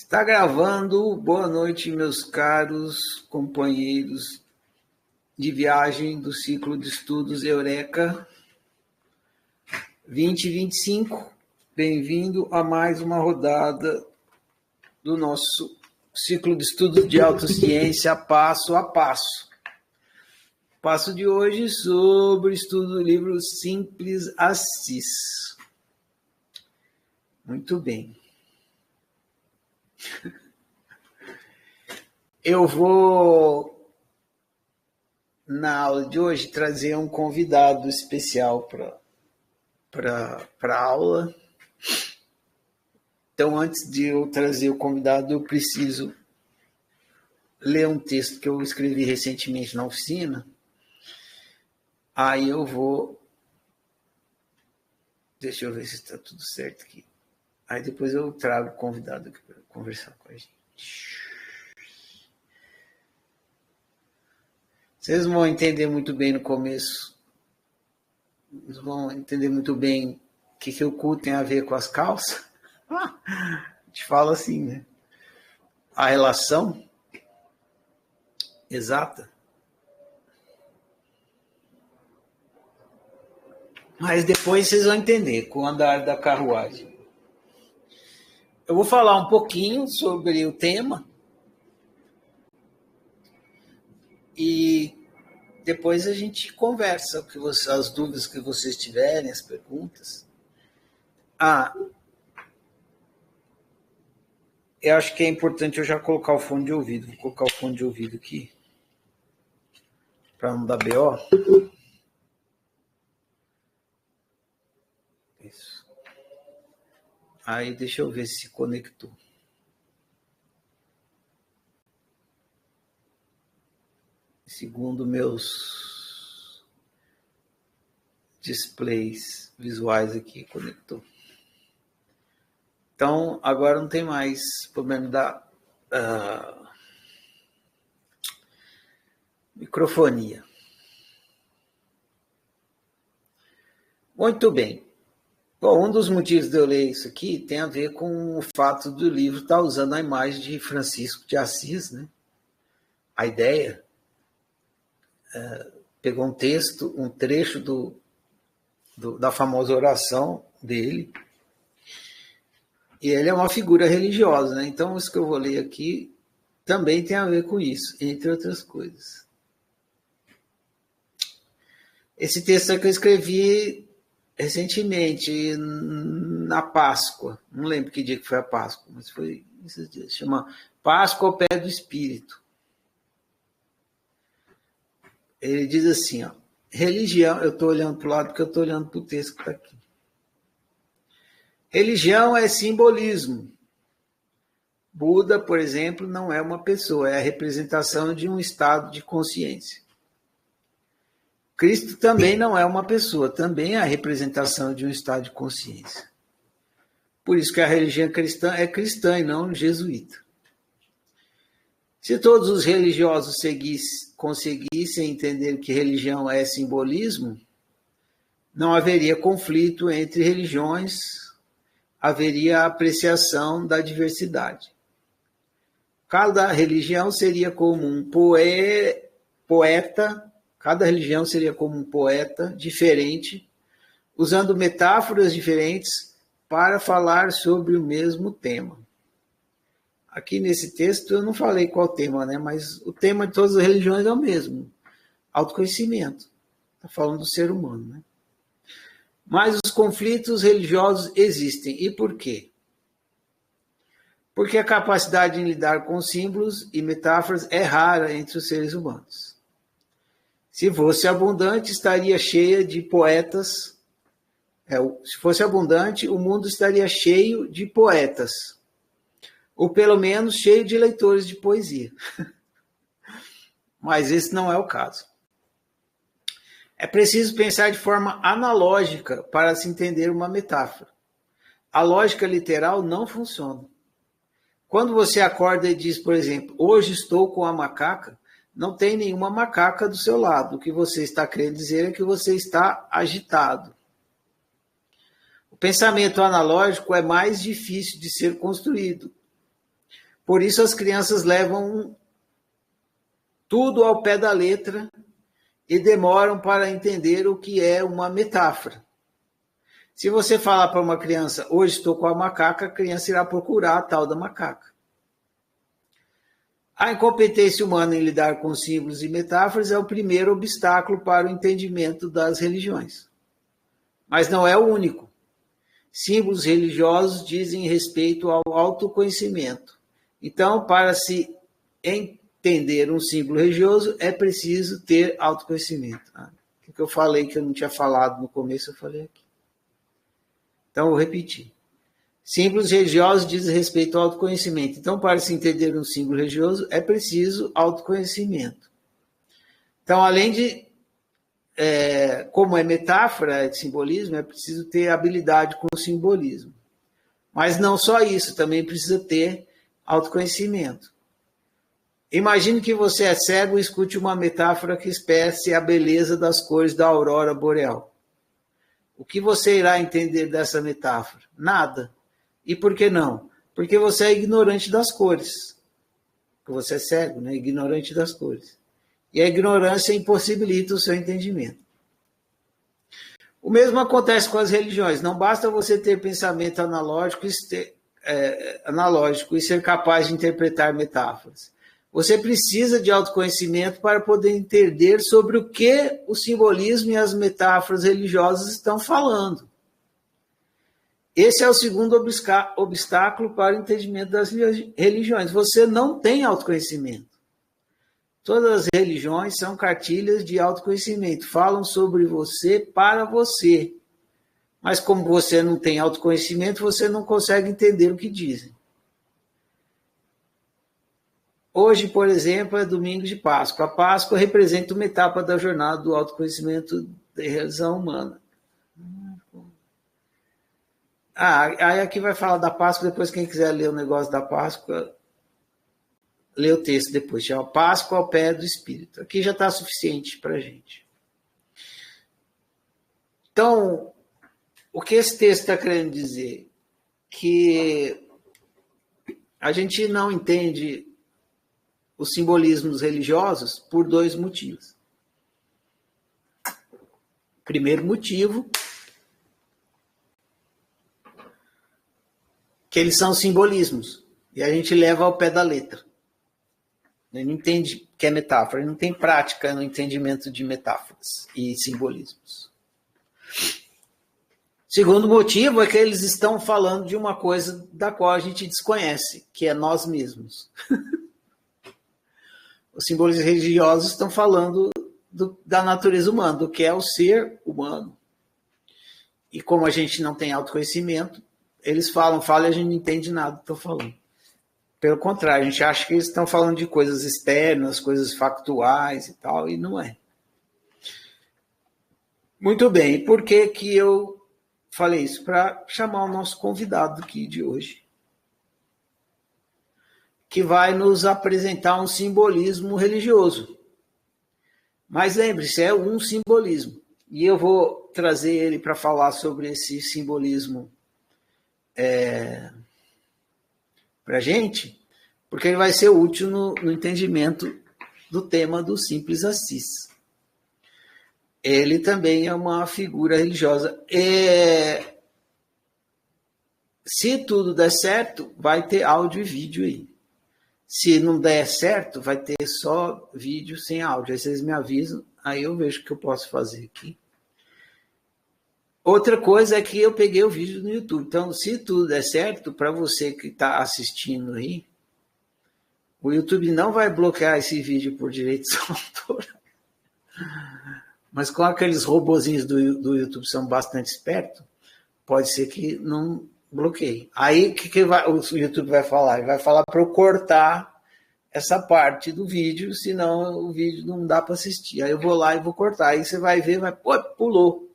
Está gravando. Boa noite, meus caros companheiros de viagem do ciclo de estudos Eureka 2025. Bem-vindo a mais uma rodada do nosso ciclo de estudos de autociência passo a passo. Passo de hoje sobre o estudo do livro Simples Assis. Muito bem. Eu vou, na aula de hoje, trazer um convidado especial para a aula. Então, antes de eu trazer o convidado, eu preciso ler um texto que eu escrevi recentemente na oficina. Aí eu vou... Deixa eu ver se está tudo certo aqui. Aí depois eu trago o convidado aqui para conversar com a gente. Vocês vão entender muito bem no começo. Vocês vão entender muito bem o que o cu tem a ver com as calças. A gente fala assim, né? A relação exata. Mas depois vocês vão entender com o andar da carruagem. Eu vou falar um pouquinho sobre o tema e depois a gente conversa, as dúvidas que vocês tiverem, as perguntas. Eu acho que é importante eu já colocar o fone de ouvido. Vou colocar o fone de ouvido aqui para não dar BO. Isso. Aí deixa eu ver se conectou. Segundo meus displays visuais aqui, conectou. Então, agora não tem mais problema da microfonia. Muito bem. Bom, um dos motivos de eu ler isso aqui tem a ver com o fato do livro estar usando a imagem de Francisco de Assis, né? A ideia... pegou um texto, um trecho da famosa oração dele, e ele é uma figura religiosa, né? Então, isso que eu vou ler aqui também tem a ver com isso, entre outras coisas. Esse texto é que eu escrevi recentemente, na Páscoa, não lembro que dia que foi a Páscoa, mas foi esses dias, chama Páscoa ao Pé do Espírito. Ele diz assim, ó, religião, eu estou olhando para o lado porque eu estou olhando para o texto que está aqui. Religião é simbolismo. Buda, por exemplo, não é uma pessoa, é a representação de um estado de consciência. Cristo também não é uma pessoa, também é a representação de um estado de consciência. Por isso que a religião cristã é cristã e não jesuíta. Se todos os religiosos conseguissem entender que religião é simbolismo, não haveria conflito entre religiões, haveria apreciação da diversidade. Cada religião seria como um poeta, cada religião seria como um poeta diferente, usando metáforas diferentes para falar sobre o mesmo tema. Aqui nesse texto eu não falei qual tema, né? Mas o tema de todas as religiões é o mesmo, autoconhecimento. Está falando do ser humano, né? Mas os conflitos religiosos existem. E por quê? Porque a capacidade de lidar com símbolos e metáforas é rara entre os seres humanos. Se fosse abundante, estaria cheia de poetas. Se fosse abundante, o mundo estaria cheio de poetas. Ou pelo menos cheio de leitores de poesia. Mas esse não é o caso. É preciso pensar de forma analógica para se entender uma metáfora. A lógica literal não funciona. Quando você acorda e diz, por exemplo, hoje estou com a macaca, não tem nenhuma macaca do seu lado. O que você está querendo dizer é que você está agitado. O pensamento analógico é mais difícil de ser construído. Por isso as crianças levam tudo ao pé da letra e demoram para entender o que é uma metáfora. Se você falar para uma criança, hoje estou com a macaca, a criança irá procurar a tal da macaca. A incompetência humana em lidar com símbolos e metáforas é o primeiro obstáculo para o entendimento das religiões. Mas não é o único. Símbolos religiosos dizem respeito ao autoconhecimento. Então, para se entender um símbolo religioso, é preciso ter autoconhecimento. O que eu falei que eu não tinha falado no começo, eu falei aqui. Então, eu vou repetir. Símbolos religiosos dizem respeito ao autoconhecimento. Então, para se entender um símbolo religioso, é preciso autoconhecimento. Então, além de, como é metáfora, é simbolismo, é preciso ter habilidade com o simbolismo. Mas não só isso, também precisa ter autoconhecimento. Imagine que você é cego e escute uma metáfora que expresse a beleza das cores da aurora boreal. O que você irá entender dessa metáfora? Nada. E por que não? Porque você é ignorante das cores. Porque você é cego, né? Ignorante das cores. E a ignorância impossibilita o seu entendimento. O mesmo acontece com as religiões. Não basta você ter pensamento analógico e ser capaz de interpretar metáforas. Você precisa de autoconhecimento para poder entender sobre o que o simbolismo e as metáforas religiosas estão falando. Esse é o segundo obstáculo para o entendimento das religiões. Você não tem autoconhecimento. Todas as religiões são cartilhas de autoconhecimento, falam sobre você para você. Mas como você não tem autoconhecimento, você não consegue entender o que dizem. Hoje, por exemplo, é domingo de Páscoa. A Páscoa representa uma etapa da jornada do autoconhecimento da realização humana. Aí aqui vai falar da Páscoa, depois quem quiser ler o negócio da Páscoa, lê o texto depois, chama Páscoa ao pé do Espírito. Aqui já está suficiente para a gente. Então, o que esse texto está querendo dizer? Que a gente não entende os simbolismos religiosos por dois motivos. Primeiro motivo, que eles são simbolismos, e a gente leva ao pé da letra. Ele não entende que é metáfora, ele não tem prática no entendimento de metáforas e simbolismos. Segundo motivo é que eles estão falando de uma coisa da qual a gente desconhece, que é nós mesmos. Os simbolismos religiosos estão falando da natureza humana, do que é o ser humano. E como a gente não tem autoconhecimento, eles falam e a gente não entende nada do que estão falando. Pelo contrário, a gente acha que eles estão falando de coisas externas, coisas factuais e tal, e não é. Muito bem, e por que que eu falei isso? Para chamar o nosso convidado aqui de hoje, que vai nos apresentar um simbolismo religioso. Mas lembre-se, é um simbolismo. E eu vou trazer ele para falar sobre esse simbolismo para a gente, porque ele vai ser útil no entendimento do tema do Simples Assis. Ele também é uma figura religiosa. Se tudo der certo, vai ter áudio e vídeo aí. Se não der certo, vai ter só vídeo sem áudio. Aí vocês me avisam, aí eu vejo o que eu posso fazer aqui. Outra coisa é que eu peguei o vídeo no YouTube. Então, se tudo der certo, para você que está assistindo aí, o YouTube não vai bloquear esse vídeo por direitos autorais. Mas com aqueles robozinhos do YouTube são bastante espertos, pode ser que não bloqueie. Aí o que o YouTube vai falar? Ele vai falar para eu cortar essa parte do vídeo, senão o vídeo não dá para assistir. Aí eu vou lá e vou cortar. Aí você vai ver, pulou.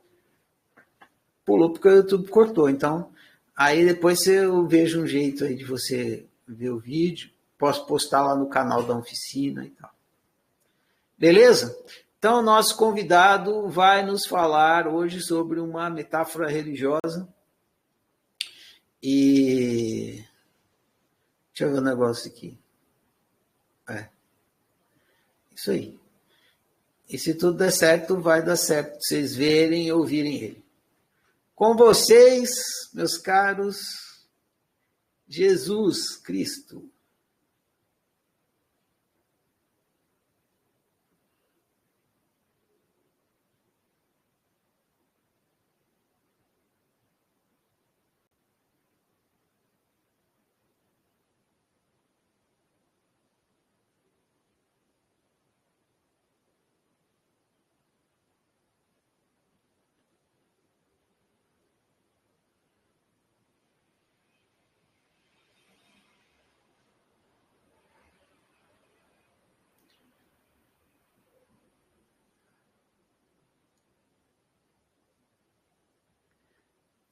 Pulou porque o YouTube cortou. Então, aí depois eu vejo um jeito aí de você ver o vídeo. Posso postar lá no canal da oficina e tal. Beleza? Então, o nosso convidado vai nos falar hoje sobre uma metáfora religiosa. E Deixa eu ver um negócio aqui. Isso aí. E se tudo der certo, vai dar certo. Vocês verem e ouvirem ele. Com vocês, meus caros, Jesus Cristo.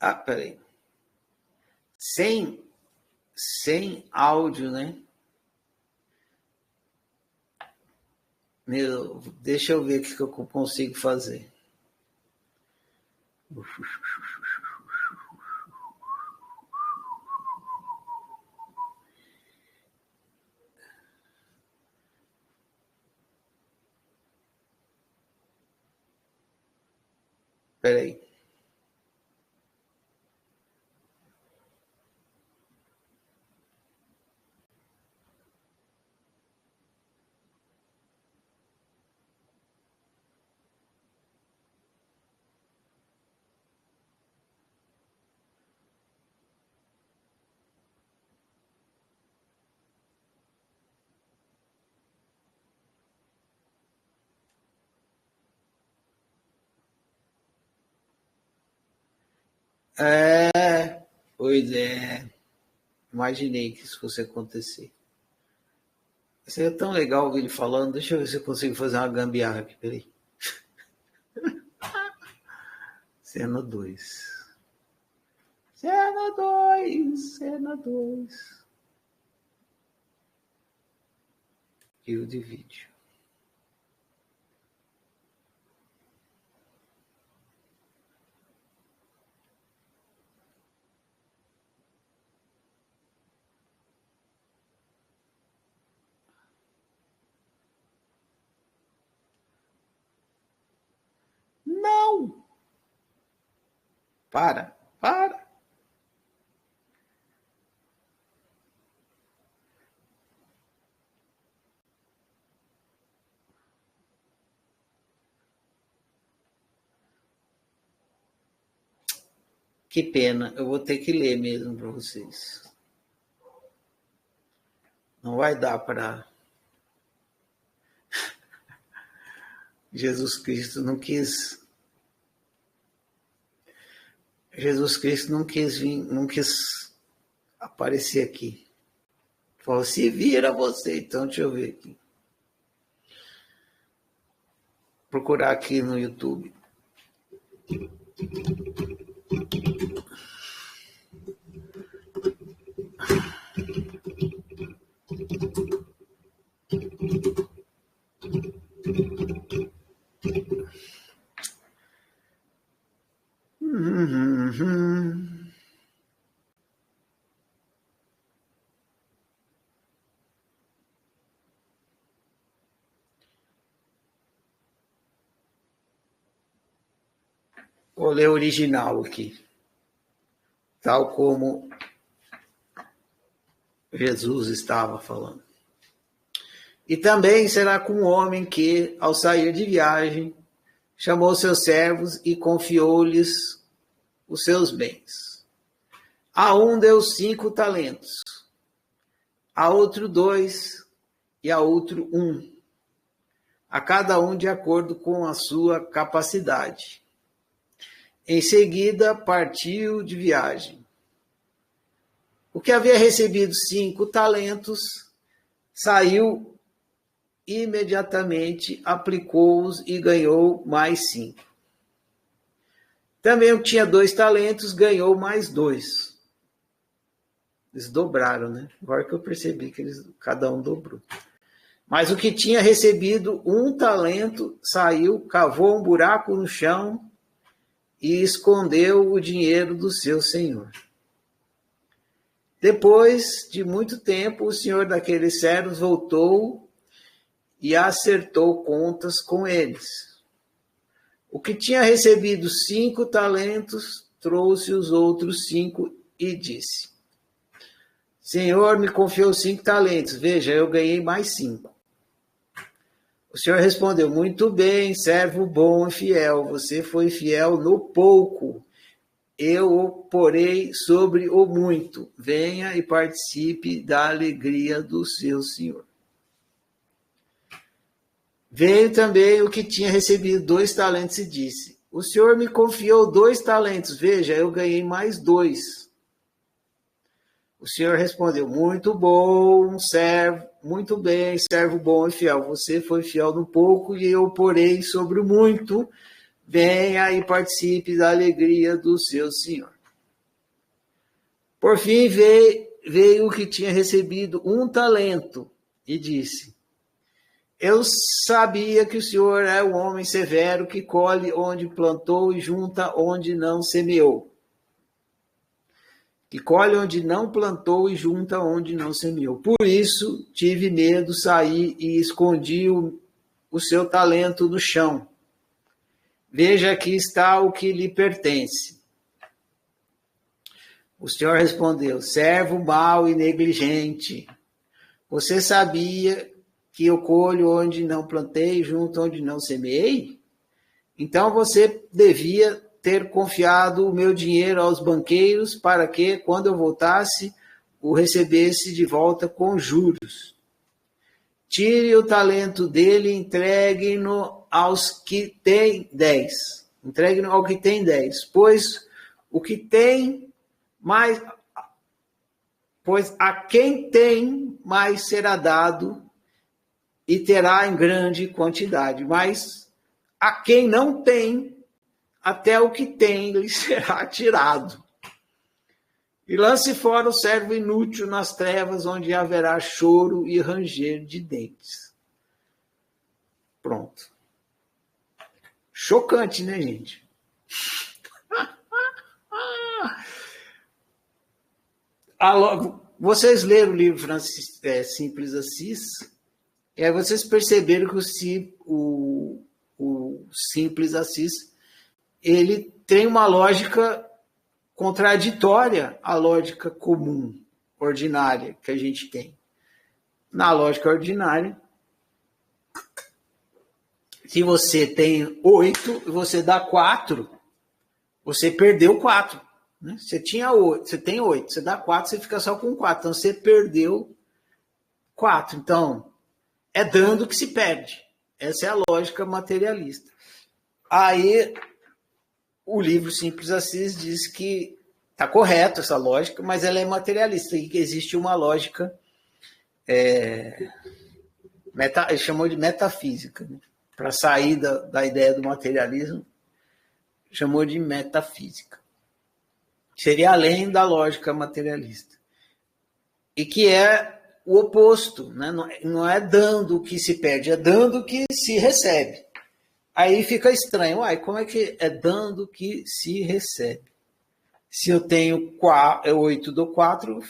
Ah, peraí. Sem áudio, né? Deixa eu ver o que eu consigo fazer. Peraí. Pois é. Imaginei que isso fosse acontecer. Isso é tão legal ouvir ele falando. Deixa eu ver se eu consigo fazer uma gambiarra aqui. Peraí. Cena 2. Cena 2. Cena 2. Arquivo de vídeo. Não! Para. Que pena, eu vou ter que ler mesmo para vocês. Não vai dar para. Jesus Cristo não quis vir, não quis aparecer aqui. Falou, se vira você, então deixa eu ver aqui. Procurar aqui no YouTube. Vou ler o original aqui. Tal como Jesus estava falando. E também será com um homem que, ao sair de viagem, chamou seus servos e confiou-lhes os seus bens. A um deu 5 talentos, a outro 2 e a outro 1, a cada um de acordo com a sua capacidade. Em seguida, partiu de viagem. O que havia recebido 5 talentos, saiu imediatamente, aplicou-os e ganhou mais 5. Também o que tinha 2 talentos, ganhou mais 2. Eles dobraram, né? Agora que eu percebi que cada um dobrou. Mas o que tinha recebido 1 talento, saiu, cavou um buraco no chão e escondeu o dinheiro do seu senhor. Depois de muito tempo, o senhor daqueles servos voltou e acertou contas com eles. O que tinha recebido 5 talentos, trouxe os outros 5 e disse: Senhor, me confiou 5 talentos. Veja, eu ganhei mais 5. O senhor respondeu: muito bem, servo bom e fiel. Você foi fiel no pouco. Eu o porei sobre o muito. Venha e participe da alegria do seu senhor. Veio também o que tinha recebido 2 talentos e disse: o senhor me confiou 2 talentos. Veja, eu ganhei mais 2. O senhor respondeu: muito bom, servo, muito bem, servo bom e fiel. Você foi fiel no pouco e eu porei sobre o muito. Venha e participe da alegria do seu senhor. Por fim veio o que tinha recebido 1 talento e disse: eu sabia que o senhor é um homem severo que colhe onde plantou e junta onde não semeou. Que colhe onde não plantou e junta onde não semeou. Por isso tive medo, saí e escondi o seu talento no chão. Veja, aqui está o que lhe pertence. O senhor respondeu: servo mau e negligente. Você sabia que eu colho onde não plantei e junto onde não semeei? Então você devia ter confiado o meu dinheiro aos banqueiros para que, quando eu voltasse, o recebesse de volta com juros. Tire o talento dele e entregue-no aos que têm 10. Entregue-no ao que tem 10, pois a quem tem mais será dado e terá em grande quantidade, mas a quem não tem, até o que tem lhe será tirado. E lance fora o servo inútil nas trevas, onde haverá choro e ranger de dentes. Pronto. Chocante, né, gente? Vocês leram o livro Simples Assis, e aí vocês perceberam que o Simples Assis, ele tem uma lógica contraditória à lógica comum, ordinária, que a gente tem. Na lógica ordinária, se você tem 8 e você dá 4, você perdeu 4. Né? Você tem 8, você dá 4, você fica só com 4. Então, você perdeu 4. Então, é dando que se perde. Essa é a lógica materialista. Aí, o livro Simples Assis diz que está correto essa lógica, mas ela é materialista e que existe uma lógica, ele chamou de metafísica, né? Para sair da ideia do materialismo, chamou de metafísica. Seria além da lógica materialista. E que é o oposto, né? Não é dando que se perde, é dando que se recebe. Aí fica estranho. Como é que é dando que se recebe? Se eu tenho 8, dou 4,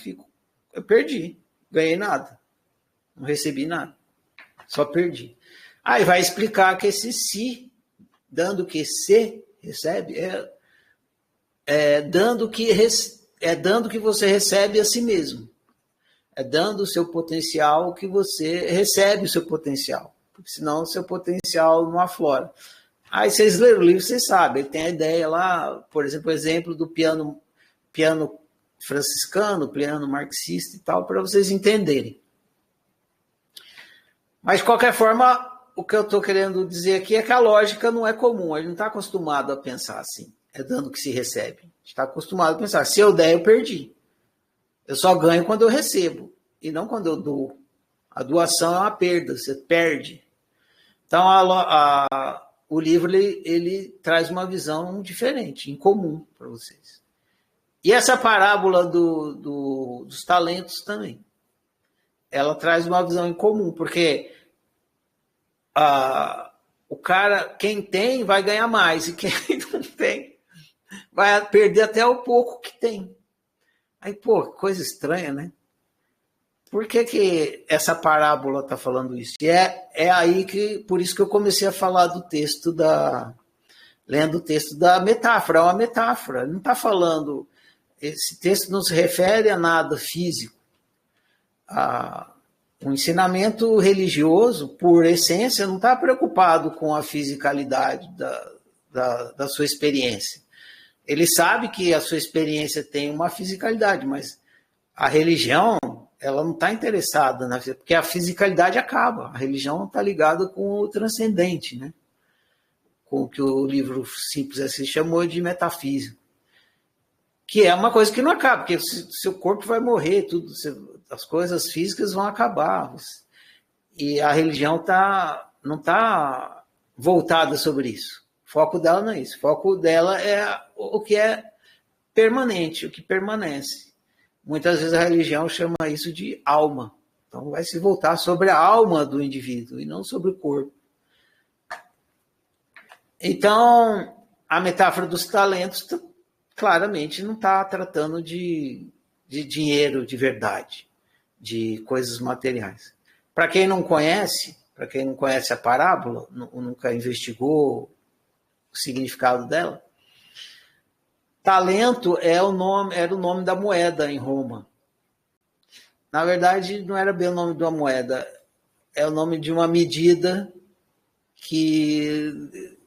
eu perdi. Ganhei nada. Não recebi nada. Só perdi. Aí vai explicar que esse se, dando que se recebe, é dando que você recebe a si mesmo. É dando o seu potencial que você recebe o seu potencial. Porque senão o seu potencial não aflora. Aí vocês leram o livro, vocês sabem. Ele tem a ideia lá, por exemplo, o exemplo do piano franciscano, piano marxista e tal, para vocês entenderem. Mas, de qualquer forma, o que eu estou querendo dizer aqui é que a lógica não é comum. A gente não está acostumado a pensar assim. É dando que se recebe. A gente está acostumado a pensar, se eu der, eu perdi. Eu só ganho quando eu recebo, e não quando eu dou. A doação é uma perda, você perde. Então, o livro ele traz uma visão diferente, incomum para vocês. E essa parábola dos talentos também. Ela traz uma visão incomum, porque o cara, quem tem, vai ganhar mais, e quem não tem, vai perder até o pouco que tem. Aí, pô, coisa estranha, né? Por que essa parábola está falando isso? E é aí que, por isso que eu comecei a falar do texto lendo o texto da metáfora, é uma metáfora, não está falando, esse texto não se refere a nada físico. O ensinamento religioso, por essência, não está preocupado com a fisicalidade da sua experiência. Ele sabe que a sua experiência tem uma fisicalidade, mas a religião, ela não está interessada, porque a fisicalidade acaba. A religião está ligada com o transcendente, né? Com o que o livro simples assim chamou de metafísico. Que é uma coisa que não acaba, porque seu corpo vai morrer, tudo, as coisas físicas vão acabar. E a religião não está voltada sobre isso. O foco dela não é isso. O foco dela é o que é permanente, o que permanece. Muitas vezes a religião chama isso de alma. Então vai se voltar sobre a alma do indivíduo e não sobre o corpo. Então, a metáfora dos talentos claramente não está tratando de dinheiro de verdade, de coisas materiais. Para quem não conhece a parábola, nunca investigou o significado dela, talento era o nome da moeda em Roma. Na verdade, não era bem o nome de uma moeda, é o nome de uma medida que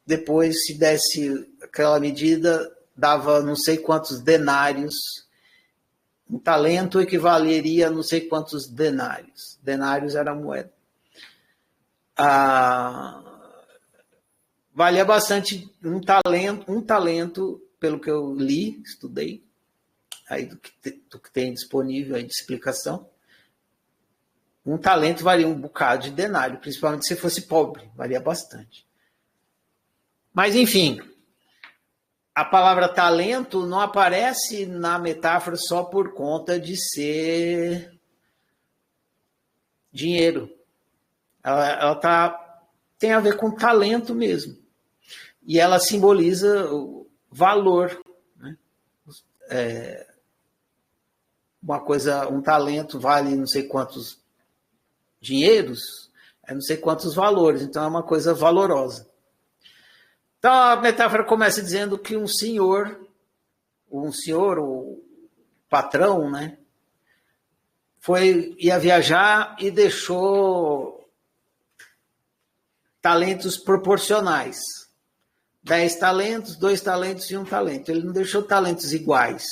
depois, se desse aquela medida, dava não sei quantos denários. Um talento equivaleria a não sei quantos denários. Denários era a moeda. Valia bastante um talento, pelo que eu li, estudei, aí do que tem disponível aí de explicação. Um talento valia um bocado de denário, principalmente se fosse pobre, valia bastante. Mas, enfim, a palavra talento não aparece na metáfora só por conta de ser dinheiro. Ela tem a ver com talento mesmo. E ela simboliza o valor. Né? Um talento vale não sei quantos dinheiros, não sei quantos valores. Então é uma coisa valorosa. Então a metáfora começa dizendo que um senhor, o patrão, né, ia viajar e deixou talentos proporcionais. 10 talentos, 2 talentos e 1 talento. Ele não deixou talentos iguais.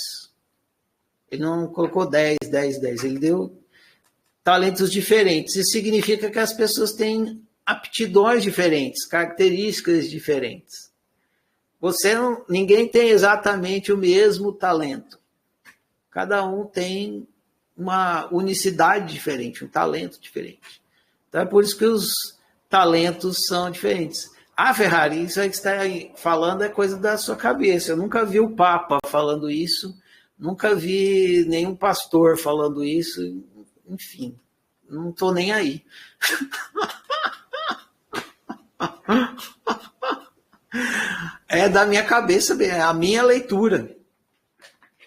Ele não colocou 10, 10, 10. Ele deu talentos diferentes. Isso significa que as pessoas têm aptidões diferentes, características diferentes. Ninguém tem exatamente o mesmo talento. Cada um tem uma unicidade diferente, um talento diferente. Então é por isso que os talentos são diferentes. Ferrari, isso aí que você está falando é coisa da sua cabeça. Eu nunca vi o Papa falando isso, nunca vi nenhum pastor falando isso, enfim, não estou nem aí. É da minha cabeça, é a minha leitura.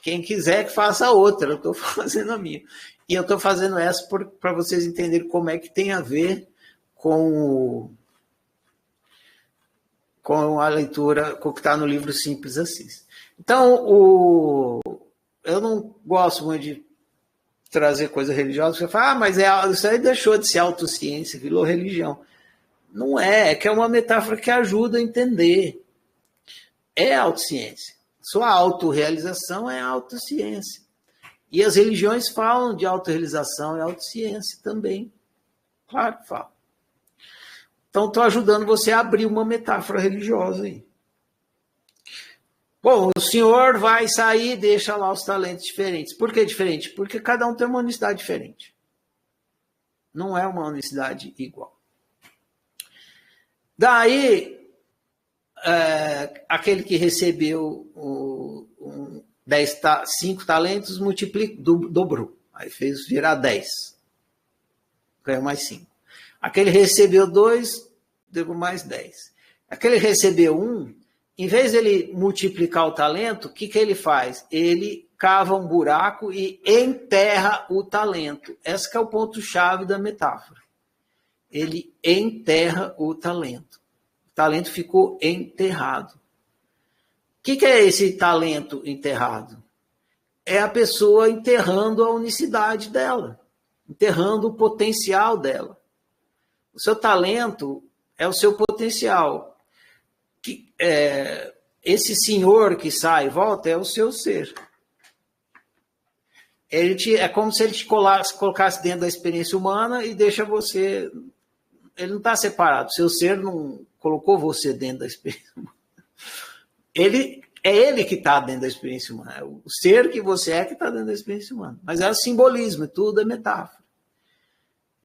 Quem quiser que faça outra, eu estou fazendo a minha. E eu estou fazendo essa para vocês entenderem como é que tem a ver com a leitura, com o que está no livro Simples Assis. Então, eu não gosto muito de trazer coisa religiosa, você fala, mas isso aí deixou de ser autociência, virou religião. Não é que é uma metáfora que ajuda a entender. É autociência. Sua autorrealização é autociência. E as religiões falam de autorrealização e autociência também. Claro que falam. Então, estou ajudando você a abrir uma metáfora religiosa aí. Bom, o senhor vai sair e deixa lá os talentos diferentes. Por que diferente? Porque cada um tem uma unicidade diferente. Não é uma unicidade igual. Daí, aquele que recebeu 5 talentos, dobrou. Aí fez virar 10. Ganhou mais 5. Aquele recebeu 2, deu mais 10. Aquele recebeu 1, em vez dele multiplicar o talento, o que ele faz? Ele cava um buraco e enterra o talento. Esse que é o ponto-chave da metáfora. Ele enterra o talento. O talento ficou enterrado. O que é esse talento enterrado? É a pessoa enterrando a unicidade dela, enterrando o potencial dela. O seu talento é o seu potencial. Esse senhor que sai e volta é o seu ser. É como se ele te colocasse dentro da experiência humana e deixa você... Ele não está separado. O seu ser não colocou você dentro da experiência humana. É ele que está dentro da experiência humana. É o ser que você é que está dentro da experiência humana. Mas é o simbolismo, tudo é metáfora.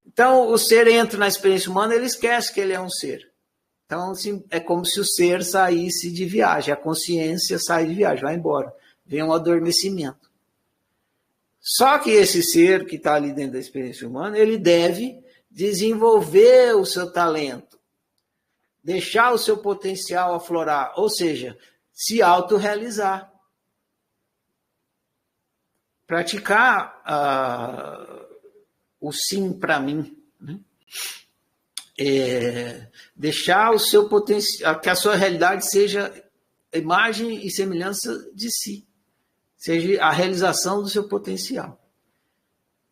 Então, o ser entra na experiência humana, ele esquece que ele é um ser. Então, assim, é como se o ser saísse de viagem. A consciência sai de viagem, vai embora. Vem um adormecimento. Só que esse ser que está ali dentro da experiência humana, ele deve desenvolver o seu talento. Deixar o seu potencial aflorar. Ou seja, se autorrealizar. Praticar o sim para mim. Né? Deixar o seu potencial, que a sua realidade seja imagem e semelhança de si. Seja a realização do seu potencial.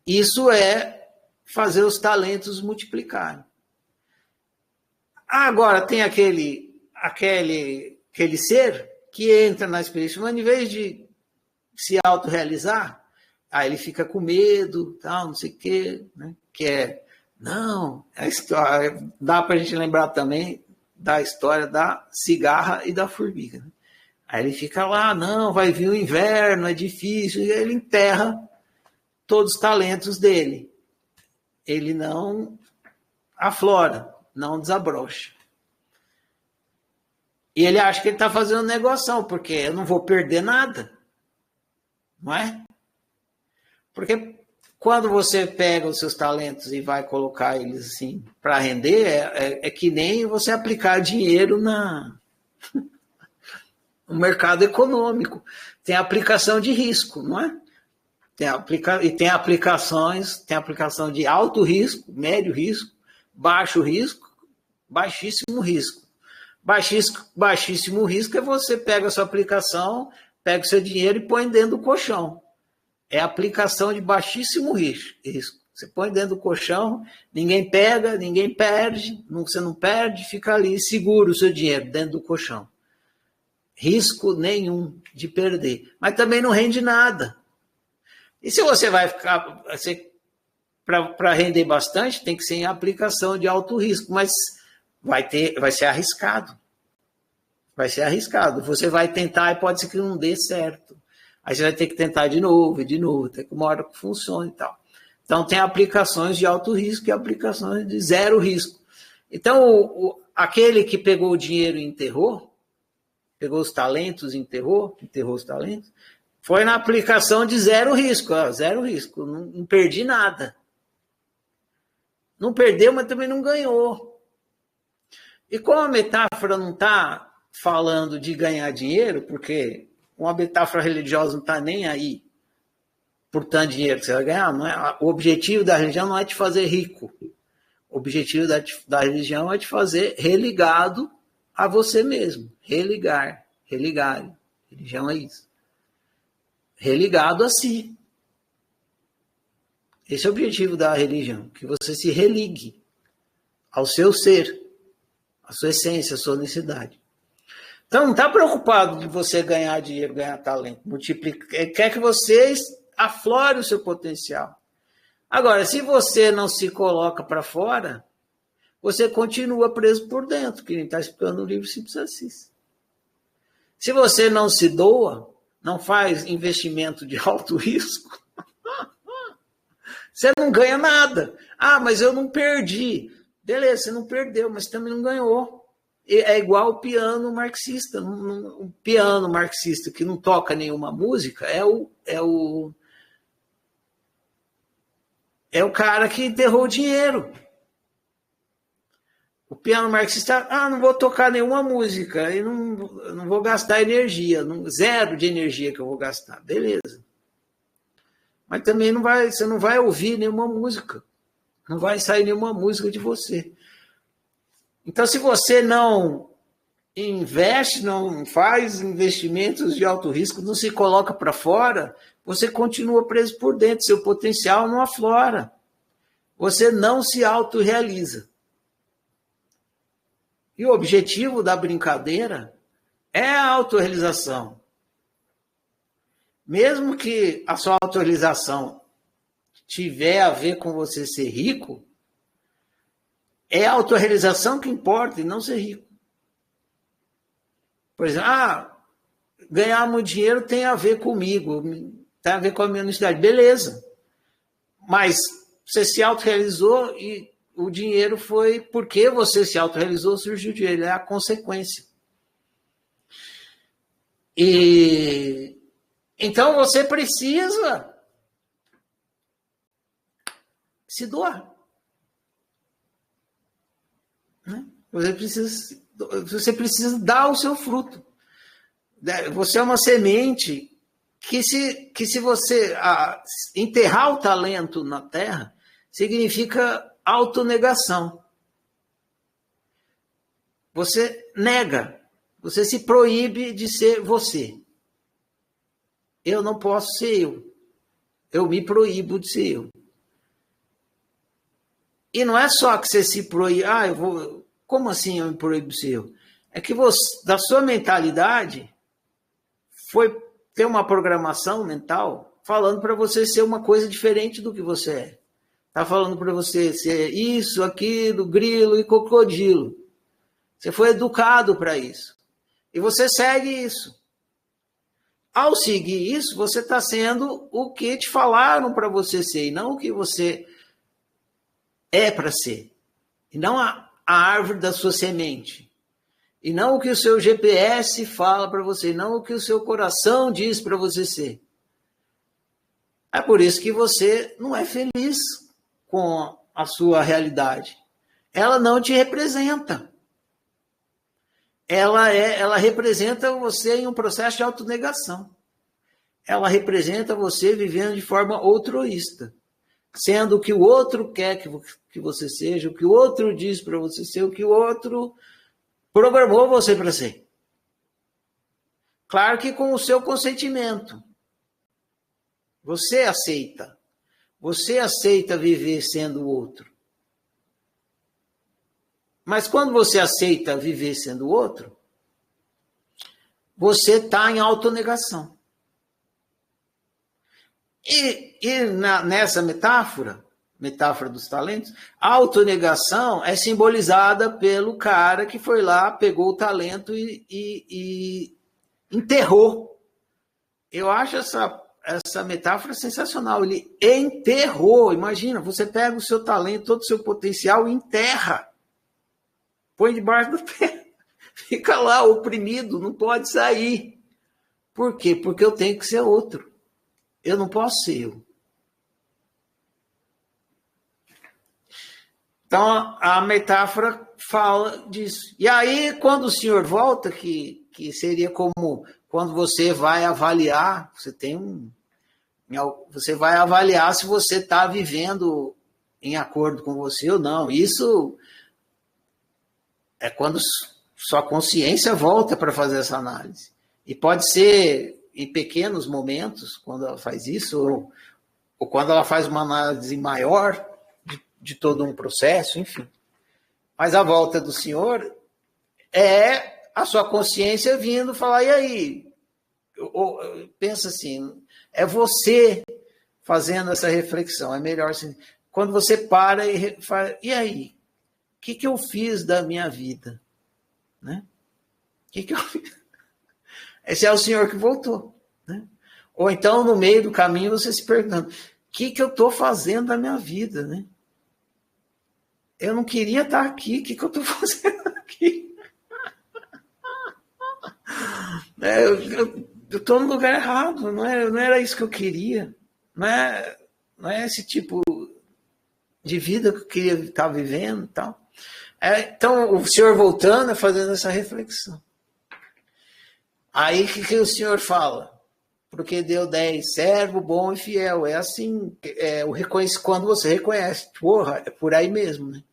Isso é fazer os talentos multiplicarem. Agora, tem aquele ser que entra na experiência humana, em vez de se autorrealizar, aí ele fica com medo, tal, não sei o quê, né? Não, a história, dá para a gente lembrar também da história da cigarra e da formiga. Né? Aí ele fica lá, não, vai vir o inverno, é difícil, e ele enterra todos os talentos dele. Ele não aflora, não desabrocha. E ele acha que ele está fazendo negociação, porque eu não vou perder nada. Não é? Porque quando você pega os seus talentos e vai colocar eles assim para render, é que nem você aplicar dinheiro no mercado econômico. Tem aplicação de risco, não é? Tem aplicações, tem aplicação de alto risco, médio risco, baixo risco, baixíssimo risco. Baixíssimo risco é você pega a sua aplicação, pega o seu dinheiro e põe dentro do colchão. É aplicação de baixíssimo risco. Você põe dentro do colchão, ninguém pega, ninguém perde, você não perde, fica ali seguro o seu dinheiro dentro do colchão. Risco nenhum de perder. Mas também não rende nada. E se você vai ficar... Para render bastante, tem que ser em aplicação de alto risco, mas vai ser arriscado. Vai ser arriscado. Você vai tentar e pode ser que não dê certo. Aí você vai ter que tentar de novo, até que uma hora que funcione e tal. Então, tem aplicações de alto risco e aplicações de zero risco. Então, aquele que pegou o dinheiro e enterrou, pegou os talentos e enterrou os talentos, foi na aplicação de zero risco. Zero risco, não perdi nada. Não perdeu, mas também não ganhou. E como a metáfora não está falando de ganhar dinheiro, porque uma metáfora religiosa não está nem aí por tanto dinheiro que você vai ganhar, não é? O objetivo da religião não é te fazer rico. O objetivo da religião é te fazer religado a você mesmo. Religar. Religião é isso. Religado a si. Esse é o objetivo da religião, que você se religue ao seu ser, à sua essência, à sua unicidade. Então, não está preocupado de você ganhar dinheiro, ganhar talento, multiplicar. Quer que você aflore o seu potencial. Agora, se você não se coloca para fora, você continua preso por dentro, que nem está explicando no livro Simples Assis. Se você não se doa, não faz investimento de alto risco, você não ganha nada. Ah, mas eu não perdi. Beleza, você não perdeu, mas também não ganhou. É igual o piano marxista. Um piano marxista que não toca nenhuma música é o cara que enterrou o dinheiro. piano marxista, não vou tocar nenhuma música, eu não vou gastar energia, zero de energia que eu vou gastar, beleza. Mas também você não vai ouvir nenhuma música, não vai sair nenhuma música de você. Então, se você não investe, não faz investimentos de alto risco, não se coloca para fora, você continua preso por dentro, seu potencial não aflora. Você não se autorrealiza. E o objetivo da brincadeira é a autorrealização. Mesmo que a sua autorrealização tiver a ver com você ser rico, é a autorrealização que importa e não ser rico. Por exemplo, ganhar muito dinheiro tem a ver comigo, tem a ver com a minha honestidade. Beleza. Mas você se autorrealizou e o dinheiro foi porque você se autorrealizou, surgiu o dinheiro, é a consequência. E então você precisa se doar. Né? Você precisa dar o seu fruto. Você é uma semente que se você enterrar o talento na terra, significa autonegação. Você nega, você se proíbe de ser você. Eu não posso ser eu. Eu me proíbo de ser eu. E não é só que você se proíbe, como assim eu me proíbo de ser eu? É que da sua mentalidade foi ter uma programação mental falando para você ser uma coisa diferente do que você é. Está falando para você ser isso, aquilo, grilo e crocodilo. Você foi educado para isso. E você segue isso. Ao seguir isso, você está sendo o que te falaram para você ser, e não o que você é para ser. E não a árvore da sua semente. E não o que o seu GPS fala para você, e não o que o seu coração diz para você ser. É por isso que você não é feliz com a sua realidade. Ela não te representa. Ela representa você em um processo de autonegação. Ela representa você vivendo de forma altruísta, sendo o que o outro quer que você seja, o que o outro diz para você ser, o que o outro programou você para ser. Claro que com o seu consentimento. Você aceita. Você aceita viver sendo o outro. Mas quando você aceita viver sendo o outro, você está em autonegação. Nessa metáfora dos talentos, a autonegação é simbolizada pelo cara que foi lá, pegou o talento e enterrou. Eu acho essa metáfora sensacional. Ele enterrou. Imagina, você pega o seu talento, todo o seu potencial e enterra. Põe debaixo do pé. Fica lá oprimido, não pode sair. Por quê? Porque eu tenho que ser outro. Eu não posso ser eu. Então, a metáfora fala disso. E aí, quando o senhor volta, que seria como quando você vai avaliar, você vai avaliar se você está vivendo em acordo com você ou não. Isso é quando sua consciência volta para fazer essa análise. E pode ser em pequenos momentos, quando ela faz isso, ou quando ela faz uma análise maior de todo um processo, enfim. Mas a volta do senhor é a sua consciência vindo falar, e aí? Pensa assim, é você fazendo essa reflexão, é melhor assim. Quando você para e fala, e aí? O que eu fiz da minha vida? Né? O que eu fiz? Esse é o senhor que voltou. Né? Ou então, no meio do caminho, você se perguntando, o que eu estou fazendo da minha vida? Né? Eu não queria estar aqui, o que eu estou fazendo aqui? Eu estou no lugar errado, não era isso que eu queria. Não é esse tipo de vida que eu queria estar vivendo e tal. Então, o senhor voltando, fazendo essa reflexão. Aí, o que o senhor fala? Porque deu 10, servo bom e fiel. É assim, quando você reconhece, porra, é por aí mesmo, né?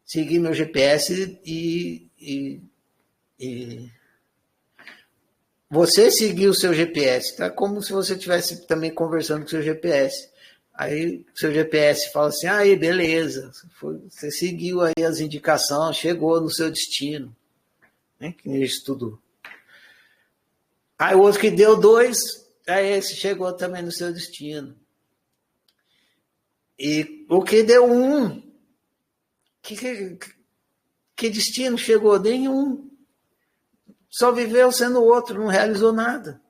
Segui meu GPS e você seguiu o seu GPS, tá? Como se você estivesse também conversando com o seu GPS. Aí o seu GPS fala assim, aí, beleza, você seguiu aí as indicações, chegou no seu destino, né? Que ele estudou. Aí o outro que deu 2, aí esse chegou também no seu destino. E o que deu 1, que destino chegou? Nenhum. Só viveu sendo o outro, não realizou nada.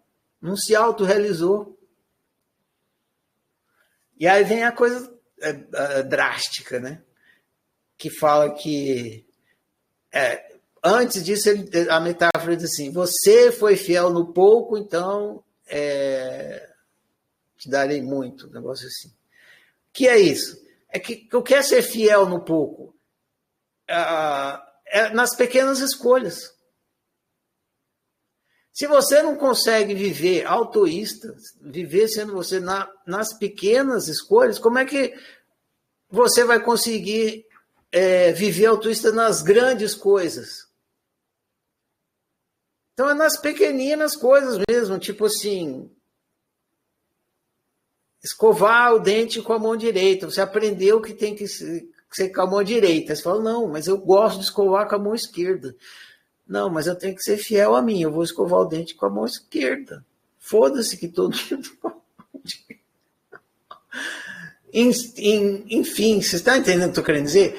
Não se autorrealizou. E aí vem a coisa drástica, né? Que fala que antes disso, a metáfora diz assim, você foi fiel no pouco, então te darei muito, um negócio assim. O que é isso? O que é ser fiel no pouco? Nas pequenas escolhas. Se você não consegue viver autoísta, viver sendo você nas pequenas escolhas, como é que você vai conseguir viver autoísta nas grandes coisas? Então é nas pequeninas coisas mesmo, tipo assim, escovar o dente com a mão direita. Você aprendeu que tem que ser com a mão direita. Você fala, não, mas eu gosto de escovar com a mão esquerda. Não, mas eu tenho que ser fiel a mim. Eu vou escovar o dente com a mão esquerda. Foda-se que todo mundo... Enfim, você está entendendo o que eu estou querendo dizer?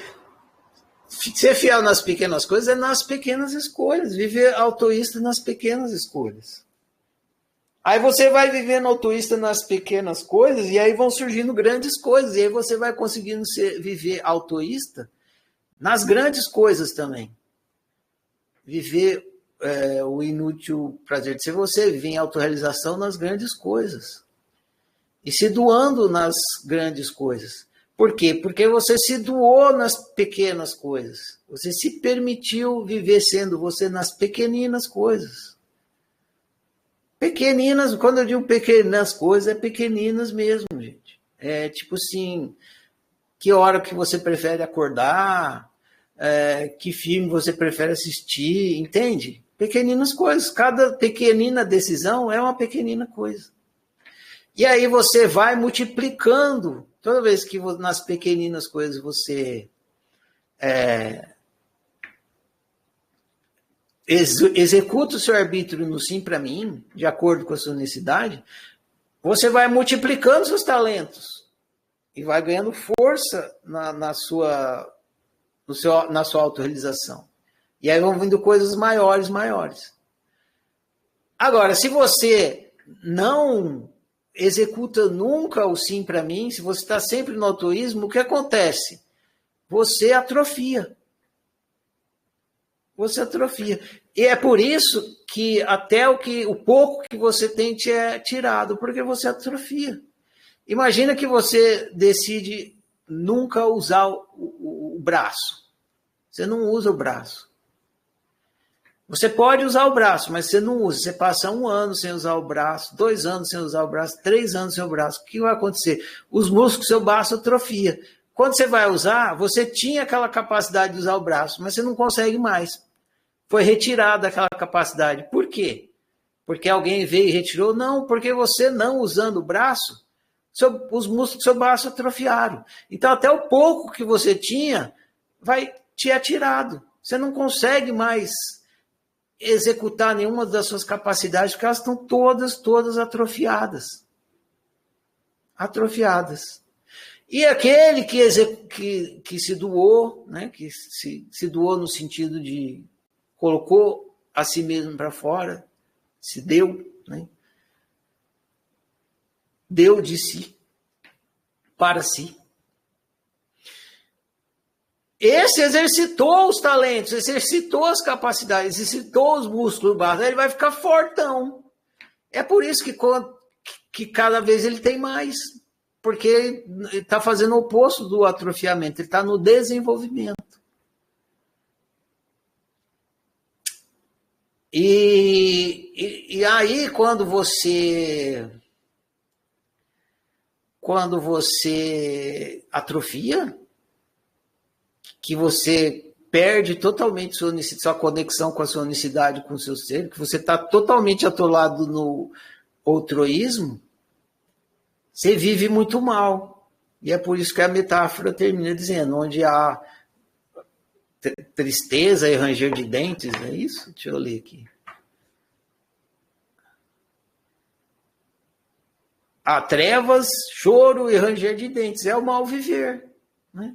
Ser fiel nas pequenas coisas é nas pequenas escolhas. Viver autoísta nas pequenas escolhas. Aí você vai vivendo autoísta nas pequenas coisas e aí vão surgindo grandes coisas. E aí você vai conseguindo viver autoísta nas grandes coisas também. Viver o inútil prazer de ser você, viver em autorrealização nas grandes coisas. E se doando nas grandes coisas. Por quê? Porque você se doou nas pequenas coisas. Você se permitiu viver sendo você nas pequeninas coisas. Pequeninas, quando eu digo pequenas coisas, é pequeninas mesmo, gente. É tipo assim, que hora que você prefere acordar... que filme você prefere assistir, entende? Pequeninas coisas, cada pequenina decisão é uma pequenina coisa. E aí você vai multiplicando, toda vez que nas pequeninas coisas você executa o seu arbítrio no sim para mim, de acordo com a sua necessidade, você vai multiplicando seus talentos e vai ganhando força na sua autorrealização. E aí vão vindo coisas maiores. Agora, se você não executa nunca o sim para mim, se você está sempre no autoísmo, o que acontece? Você atrofia. Você atrofia. E é por isso que até o pouco que você tem te é tirado, porque você atrofia. Imagina que você decide nunca usar o braço. Você não usa o braço. Você pode usar o braço, mas você não usa. Você passa 1 ano sem usar o braço, 2 anos sem usar o braço, 3 anos sem o braço. O que vai acontecer? Os músculos do seu braço atrofiam. Quando você vai usar, você tinha aquela capacidade de usar o braço, mas você não consegue mais. Foi retirada aquela capacidade. Por quê? Porque alguém veio e retirou? Não, porque você não usando o braço, os músculos do seu braço atrofiaram. Então, até o pouco que você tinha vai te atirado. Você não consegue mais executar nenhuma das suas capacidades, porque elas estão todas atrofiadas. Atrofiadas. E aquele que se doou, né, que se doou no sentido de colocou a si mesmo para fora, se deu, né, deu de si, para si. Esse exercitou os talentos, exercitou as capacidades, exercitou os músculos básicos, ele vai ficar fortão. É por isso que cada vez ele tem mais, porque ele está fazendo o oposto do atrofiamento, ele está no desenvolvimento. E aí, quando você atrofia, que você perde totalmente sua conexão com a sua unicidade, com o seu ser, que você está totalmente atolado no outroísmo, você vive muito mal. E é por isso que a metáfora termina dizendo, onde há tristeza e ranger de dentes, não é isso? Deixa eu ler aqui. Há trevas, choro e ranger de dentes. É o mal viver, né?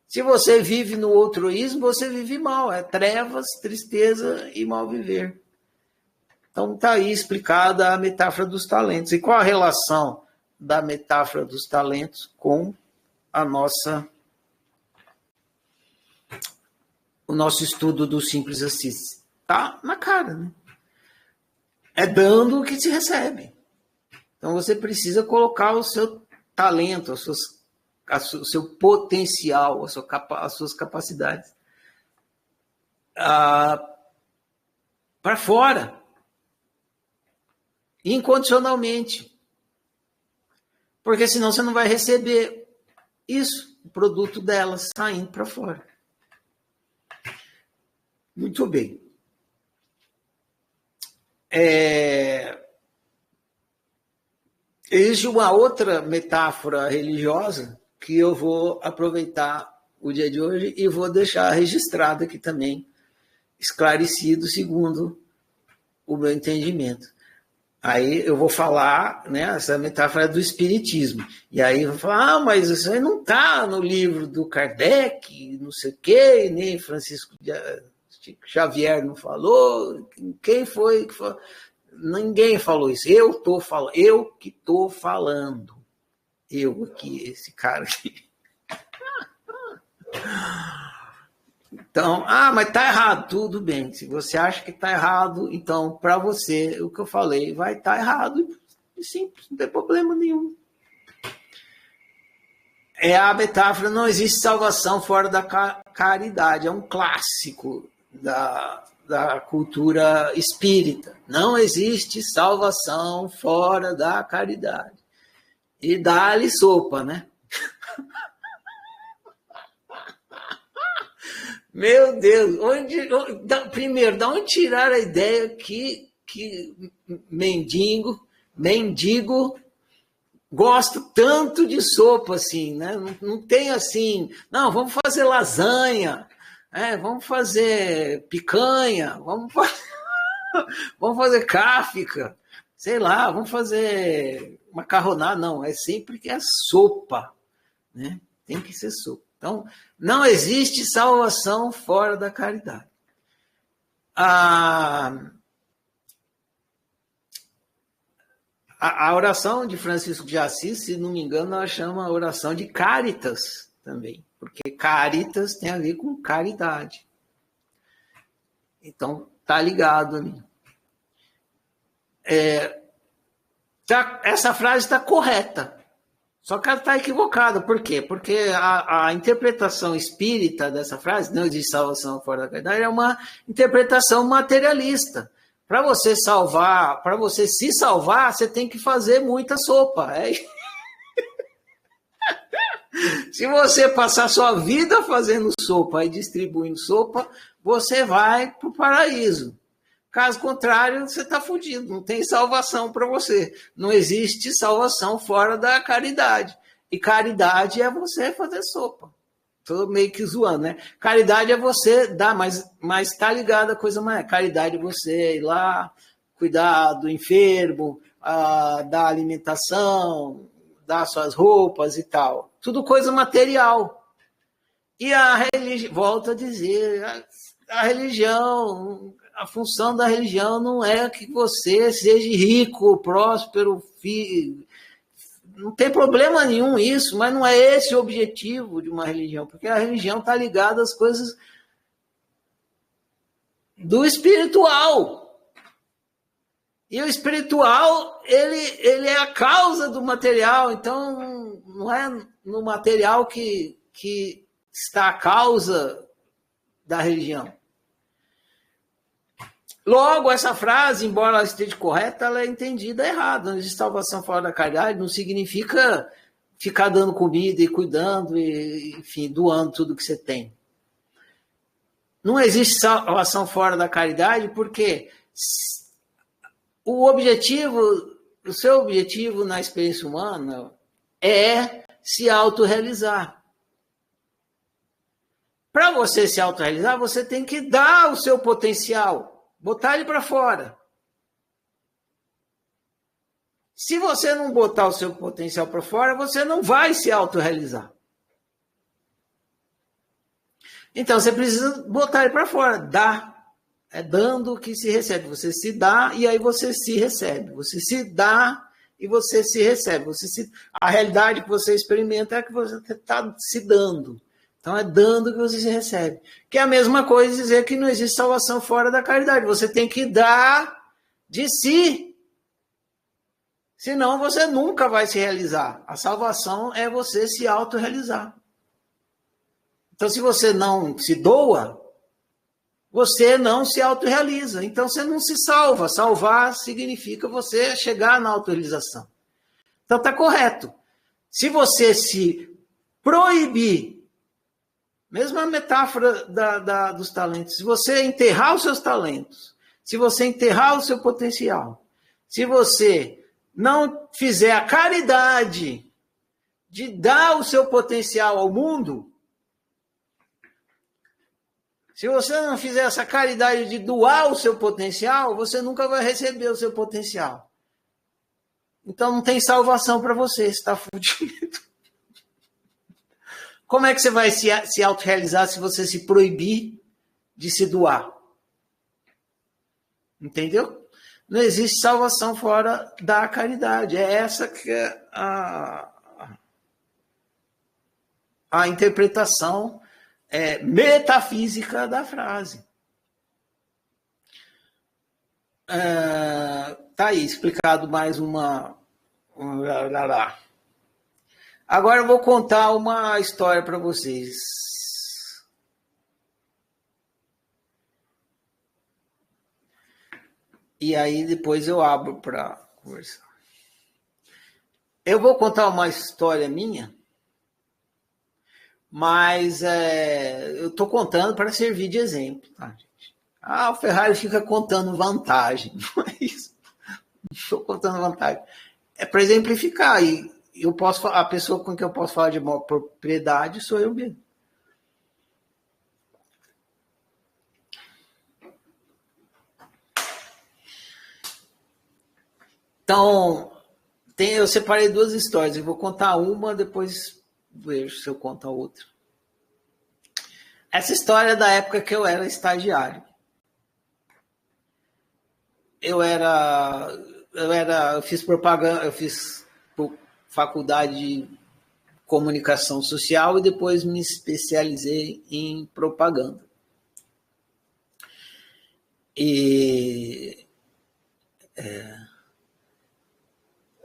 Se você vive no outroísmo, você vive mal. É trevas, tristeza e mal viver. Então está aí explicada a metáfora dos talentos. E qual a relação da metáfora dos talentos com o nosso estudo do Simples Assim? Está na cara, né? É dando o que se recebe. Então você precisa colocar o seu talento, o seu potencial, as suas capacidades para fora, incondicionalmente. Porque senão você não vai receber isso, o produto delas saindo para fora. Muito bem. Existe uma outra metáfora religiosa que eu vou aproveitar o dia de hoje e vou deixar registrado aqui também, esclarecido segundo o meu entendimento. Aí eu vou falar, né, essa metáfora do espiritismo. E aí eu vou falar, mas isso aí não está no livro do Kardec, não sei o quê, nem Francisco Xavier não falou, quem foi que falou? Ninguém falou isso. Eu que estou falando. Eu aqui, esse cara aqui. Então, mas tá errado. Tudo bem. Se você acha que tá errado, então, para você, o que eu falei vai estar errado. E simples, não tem problema nenhum. É a metáfora, não existe salvação fora da caridade. É um clássico da cultura espírita. Não existe salvação fora da caridade. E dá-lhe sopa, né? Meu Deus, primeiro, da onde tirar a ideia que mendigo gosta tanto de sopa assim, né? Não tem assim, não, vamos fazer lasanha, vamos fazer picanha, vamos fazer cáfica, sei lá, vamos fazer macarronada, não, é sempre que é sopa, né? Tem que ser sopa. Então, não existe salvação fora da caridade. A oração de Francisco de Assis, se não me engano, ela chama a oração de caritas também, porque caritas tem a ver com caridade. Então, tá ligado ali. Essa frase está correta, só que ela está equivocada. Por quê? Porque a interpretação espírita dessa frase, não existe salvação fora da caridade, é uma interpretação materialista. Para você se salvar, você tem que fazer muita sopa. Se você passar sua vida fazendo sopa e distribuindo sopa, você vai para o paraíso. Caso contrário, você está fudido, não tem salvação para você. Não existe salvação fora da caridade. E caridade é você fazer sopa. Estou meio que zoando, né? Caridade é você dar, mas está ligado a coisa mais. Caridade é você ir lá, cuidar do enfermo, dar alimentação, dar suas roupas e tal. Tudo coisa material. E a religião, volto a dizer, a religião, a função da religião não é que você seja rico, próspero, filho. Não tem problema nenhum isso, mas não é esse o objetivo de uma religião, porque a religião está ligada às coisas do espiritual. E o espiritual, ele é a causa do material, então não é no material que está a causa da religião. Logo, essa frase, embora ela esteja correta, ela é entendida errada. Não existe salvação fora da caridade, não significa ficar dando comida e cuidando, e, enfim, doando tudo que você tem. Não existe salvação fora da caridade porque o seu objetivo na experiência humana é se autorrealizar. Para você se autorrealizar, você tem que dar o seu potencial, botar ele para fora. Se você não botar o seu potencial para fora, você não vai se autorrealizar. Então, você precisa botar ele para fora, dar. É dando que se recebe. Você se dá e aí você se recebe. Você se dá e você se recebe. A realidade que você experimenta é que você está se dando. Então, é dando que você se recebe. Que é a mesma coisa dizer que não existe salvação fora da caridade. Você tem que dar de si. Senão, você nunca vai se realizar. A salvação é você se autorrealizar. Então, se você não se doa, você não se autorrealiza. Então, você não se salva. Salvar significa você chegar na autorrealização. Então, está correto. Se você se proibir, mesma metáfora dos talentos, se você enterrar os seus talentos, se você enterrar o seu potencial, se você não fizer a caridade de dar o seu potencial ao mundo, se você não fizer essa caridade de doar o seu potencial, você nunca vai receber o seu potencial. Então não tem salvação para você está fudido. Como é que você vai se autorrealizar se você se proibir de se doar? Entendeu? Não existe salvação fora da caridade. É essa que é a interpretação metafísica da frase. Tá aí, explicado mais uma. Agora eu vou contar uma história para vocês. E aí depois eu abro para conversar. Eu vou contar uma história minha, mas eu estou contando para servir de exemplo, tá, gente? O Ferrari fica contando vantagem, não é isso. Não estou contando vantagem. É para exemplificar. E a pessoa com quem eu posso falar de maior propriedade sou eu mesmo. Então, eu separei duas histórias. Eu vou contar uma, depois vejo se eu conto a outra. Essa história é da época que eu era estagiário. Eu fiz propaganda, eu fiz faculdade de comunicação social e depois me especializei em propaganda.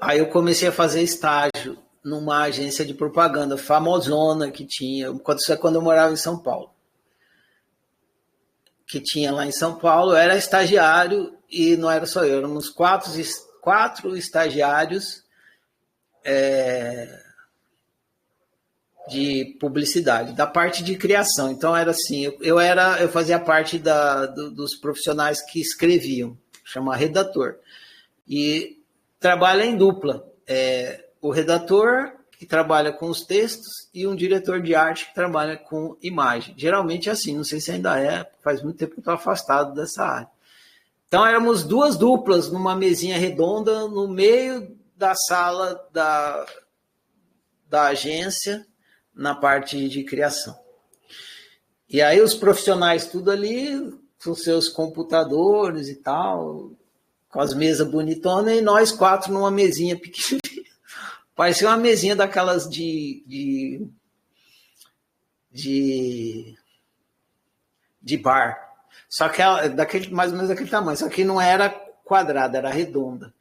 Aí eu comecei a fazer estágio numa agência de propaganda famosona que tinha, quando eu morava em São Paulo. Que tinha lá em São Paulo, eu era estagiário e não era só eu, éramos quatro estagiários de publicidade, da parte de criação. Então era assim, eu fazia parte dos profissionais que escreviam, chama redator. E trabalha em dupla. O redator, que trabalha com os textos, e um diretor de arte que trabalha com imagem. Geralmente é assim, não sei se ainda faz muito tempo que eu estou afastado dessa área. Então éramos duas duplas numa mesinha redonda no meio da sala da agência, na parte de criação. E aí os profissionais tudo ali, com seus computadores e tal, com as mesas bonitonas, e nós quatro numa mesinha pequenininha. Parecia uma mesinha daquelas de bar. Só que mais ou menos daquele tamanho. Só que não era quadrada, era redonda.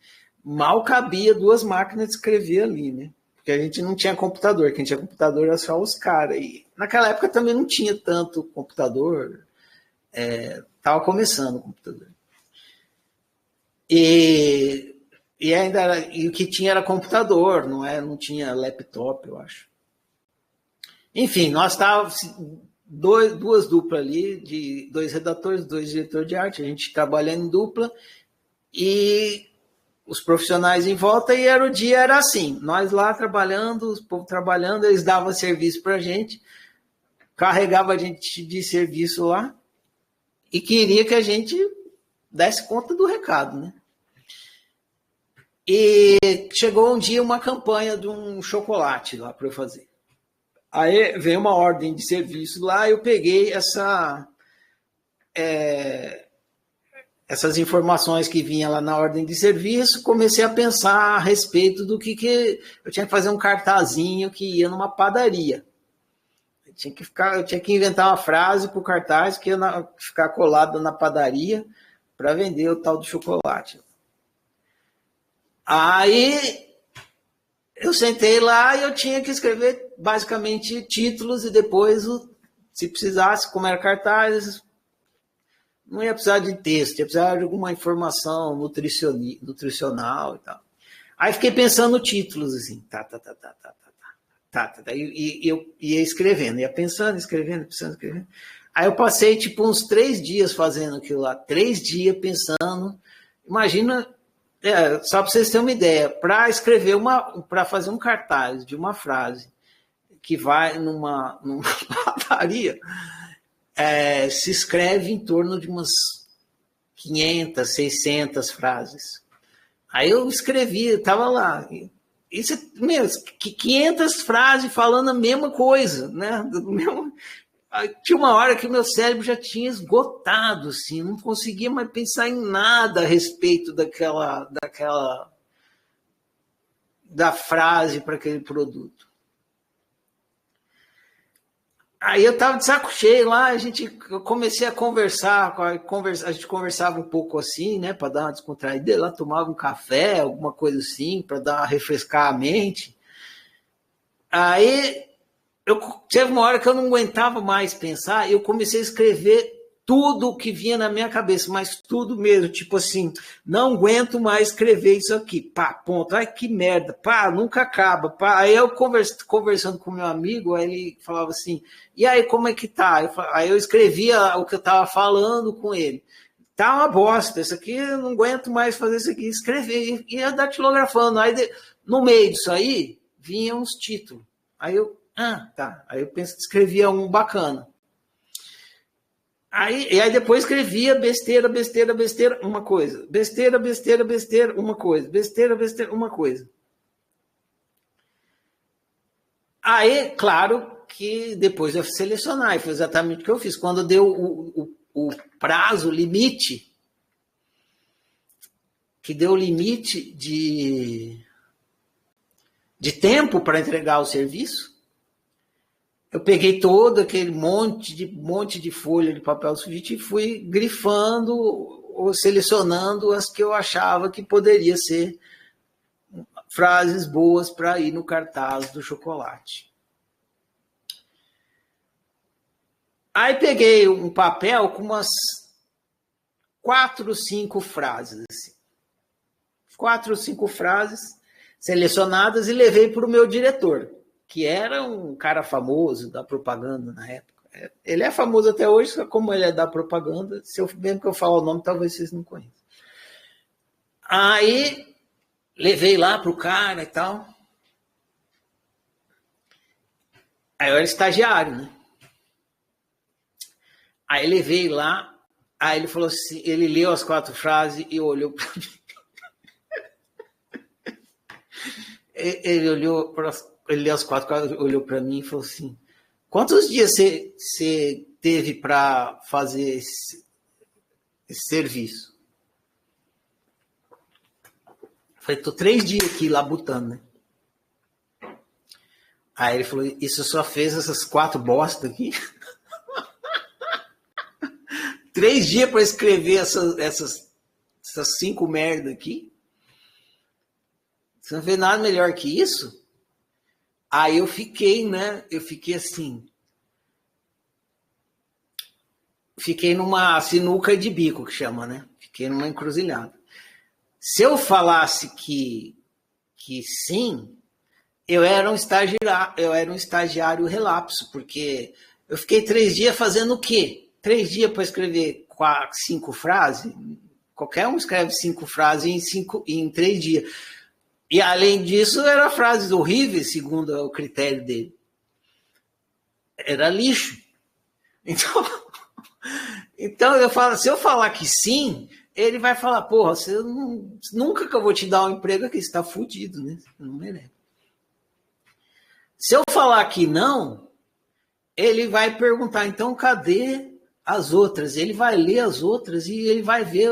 Mal cabia duas máquinas de escrever ali, né? Porque a gente não tinha computador. Quem tinha computador era só os caras. E naquela época também não tinha tanto computador. Estava começando o computador. E ainda e o que tinha era computador, não tinha laptop, eu acho. Enfim, nós estávamos duas duplas ali, de 2 redatores, 2 diretores de arte, a gente trabalhando em dupla, e os profissionais em volta, e o dia era assim, nós lá trabalhando, os povos trabalhando, eles davam serviço para a gente, carregava a gente de serviço lá, e queria que a gente desse conta do recado, né? E chegou um dia uma campanha de um chocolate lá para eu fazer. Aí veio uma ordem de serviço lá, eu peguei essas informações que vinham lá na ordem de serviço, comecei a pensar a respeito do que eu tinha que fazer um cartazinho que ia numa padaria. Eu tinha que inventar uma frase para o cartaz que ia ficar colado na padaria para vender o tal do chocolate. Aí eu sentei lá e eu tinha que escrever basicamente títulos e depois, se precisasse, como era cartaz, não ia precisar de texto, ia precisar de alguma informação nutricional e tal. Aí fiquei pensando títulos, assim, e eu ia escrevendo, ia pensando, escrevendo. Aí eu passei, tipo, uns 3 dias fazendo aquilo lá, 3 dias pensando. Imagina, só para vocês terem uma ideia, para fazer um cartaz de uma frase que vai numa padaria, se escreve em torno de umas 500, 600 frases. Aí eu escrevi, estava lá. Isso, 500 frases falando a mesma coisa, né? Tinha uma hora que o meu cérebro já tinha esgotado, assim, não conseguia mais pensar em nada a respeito da frase para aquele produto. Aí eu estava de saco cheio lá, eu comecei a conversar, a gente conversava um pouco assim, né, para dar uma descontraída, lá tomava um café, alguma coisa assim, para refrescar a mente. Aí teve uma hora que eu não aguentava mais pensar, eu comecei a escrever tudo o que vinha na minha cabeça, mas tudo mesmo, tipo assim, não aguento mais escrever isso aqui, pá, ponto, ai que merda, pá, nunca acaba, pá. Aí eu conversando com meu amigo, aí ele falava assim, e aí como é que tá? Aí eu escrevia o que eu tava falando com ele, tá uma bosta, isso aqui eu não aguento mais fazer isso aqui, escrever, e ia datilografando, aí no meio disso aí, vinha uns títulos, aí eu, tá, aí eu escrevia um bacana. E aí depois escrevia besteira, uma coisa. Besteira, uma coisa. Besteira, uma coisa. Aí, claro que depois eu selecionar, e foi exatamente o que eu fiz. Quando deu o prazo, limite, que deu o limite de tempo para entregar o serviço, eu peguei todo aquele monte de folha de papel sulfite e fui grifando ou selecionando as que eu achava que poderia ser frases boas para ir no cartaz do chocolate. Aí peguei um papel com umas 4, 5 frases. Assim. 4 ou 5 frases selecionadas e levei para o meu diretor, que era um cara famoso da propaganda na época. Ele é famoso até hoje, como ele é da propaganda, mesmo que eu fale o nome, talvez vocês não conheçam. Aí, levei lá pro cara e tal. Aí eu era estagiário, né? Aí levei lá, aí ele falou assim, ele leu as 4 frases e olhou para mim. Ele leu as 4, olhou para mim e falou assim, quantos dias você teve para fazer esse serviço? Eu falei, tô 3 dias aqui labutando, né? Aí ele falou, isso só fez essas 4 bosta aqui? 3 dias para escrever essas 5 merda aqui? Você não fez nada melhor que isso? Aí eu fiquei, né? Eu fiquei assim. Fiquei numa sinuca de bico, que chama, né? Fiquei numa encruzilhada. Se eu falasse que sim, eu era um estagiário relapso, porque eu fiquei 3 dias fazendo o quê? 3 dias para escrever 5 frases? Qualquer um escreve 5 frases em 3 dias. E, além disso, eram frases horríveis, segundo o critério dele. Era lixo. Então eu falo, se eu falar que sim, ele vai falar, porra, nunca que eu vou te dar um emprego aqui, você está fudido, né? Você não merece. Se eu falar que não, ele vai perguntar, então cadê as outras? Ele vai ler as outras e ele vai ver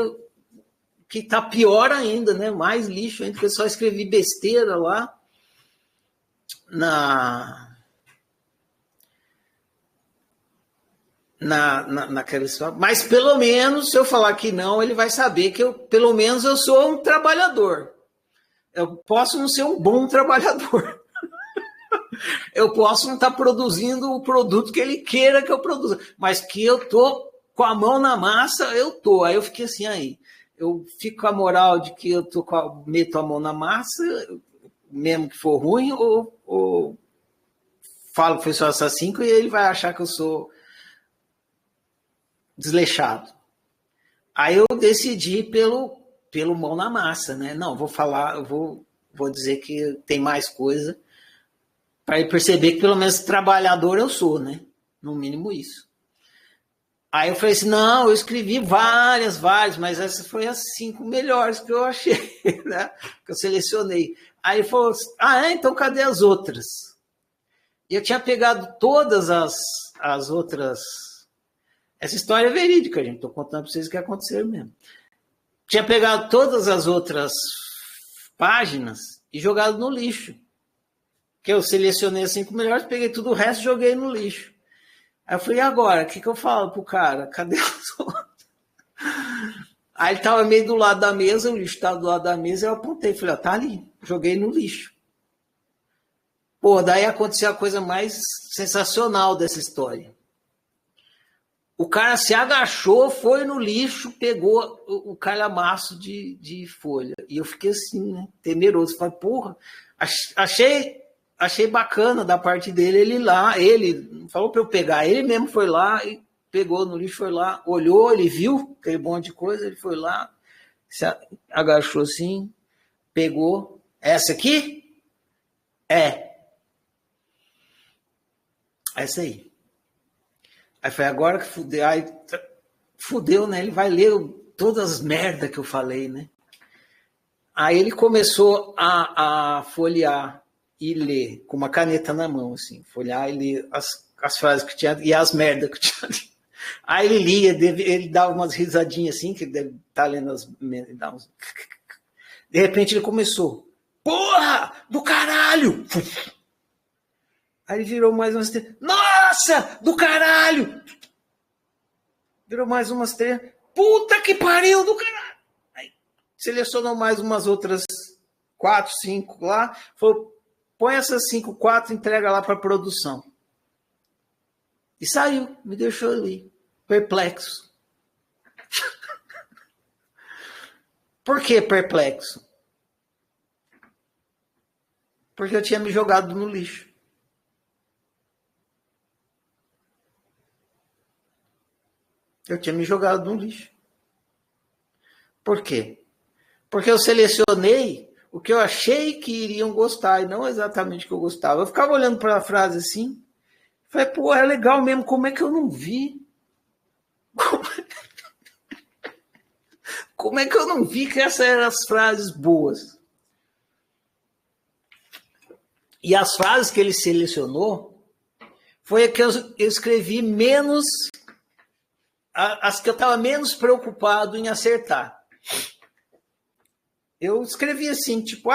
que está pior ainda, né? Mais lixo ainda, porque eu só escrevi besteira lá naquela história. Mas pelo menos, se eu falar que não, ele vai saber que pelo menos eu sou um trabalhador. Eu posso não ser um bom trabalhador. Eu posso não estar produzindo o produto que ele queira que eu produza, mas que eu tô com a mão na massa, eu tô. Aí eu fiquei assim, aí eu fico com a moral de que eu meto a mão na massa, mesmo que for ruim, ou falo que foi só essas 5 e ele vai achar que eu sou desleixado. Aí eu decidi pelo mão na massa, né? Não, vou falar, eu vou dizer que tem mais coisa, para ele perceber que pelo menos trabalhador eu sou, né? No mínimo isso. Aí eu falei assim, não, eu escrevi várias, mas essas foram as 5 melhores que eu achei, né? Que eu selecionei. Aí ele falou, então cadê as outras? E eu tinha pegado todas as outras. Essa história é verídica, gente. Estou contando para vocês o que aconteceu mesmo. Tinha pegado todas as outras páginas e jogado no lixo. Que eu selecionei as 5 melhores, peguei tudo o resto e joguei no lixo. Aí eu falei, e agora? O que eu falo pro cara? Cadê os outros? Aí ele estava meio do lado da mesa, o lixo estava do lado da mesa, eu apontei, falei, tá ali, joguei no lixo. Pô, daí aconteceu a coisa mais sensacional dessa história. O cara se agachou, foi no lixo, pegou o calhamaço de folha. E eu fiquei assim, né, temeroso. Falei, porra, achei bacana da parte dele, ele não falou para eu pegar, ele mesmo foi lá e pegou no lixo, foi lá, olhou, ele viu aquele monte de coisa, ele foi lá, se agachou assim, pegou. Essa aqui? Essa aí. Aí foi agora que fudeu. Aí fudeu, né? Ele vai ler todas as merdas que eu falei, né? Aí ele começou a folhear e ler, com uma caneta na mão, assim. Folhear e ler as frases que tinha e as merdas que tinha ali. Aí ele lia, ele dava umas risadinhas assim, que deve estar lendo as merdas. De repente ele começou. Porra! Do caralho! Aí ele virou mais umas 3. Nossa! Do caralho! Virou mais umas 3. Puta que pariu do caralho! Aí selecionou mais umas outras 4, 5 lá. Falou, põe essas 5, 4, entrega lá para produção. E saiu, me deixou ali, perplexo. Por que perplexo? Porque eu tinha me jogado no lixo. Eu tinha me jogado no lixo. Por quê? Porque eu selecionei o que eu achei que iriam gostar e não exatamente o que eu gostava. Eu ficava olhando para a frase assim, falei, pô, é legal mesmo, como é que eu não vi? Como é que eu não vi que essas eram as frases boas? E as frases que ele selecionou foi a que eu escrevi menos, as que eu estava menos preocupado em acertar. Eu escrevi assim, tipo,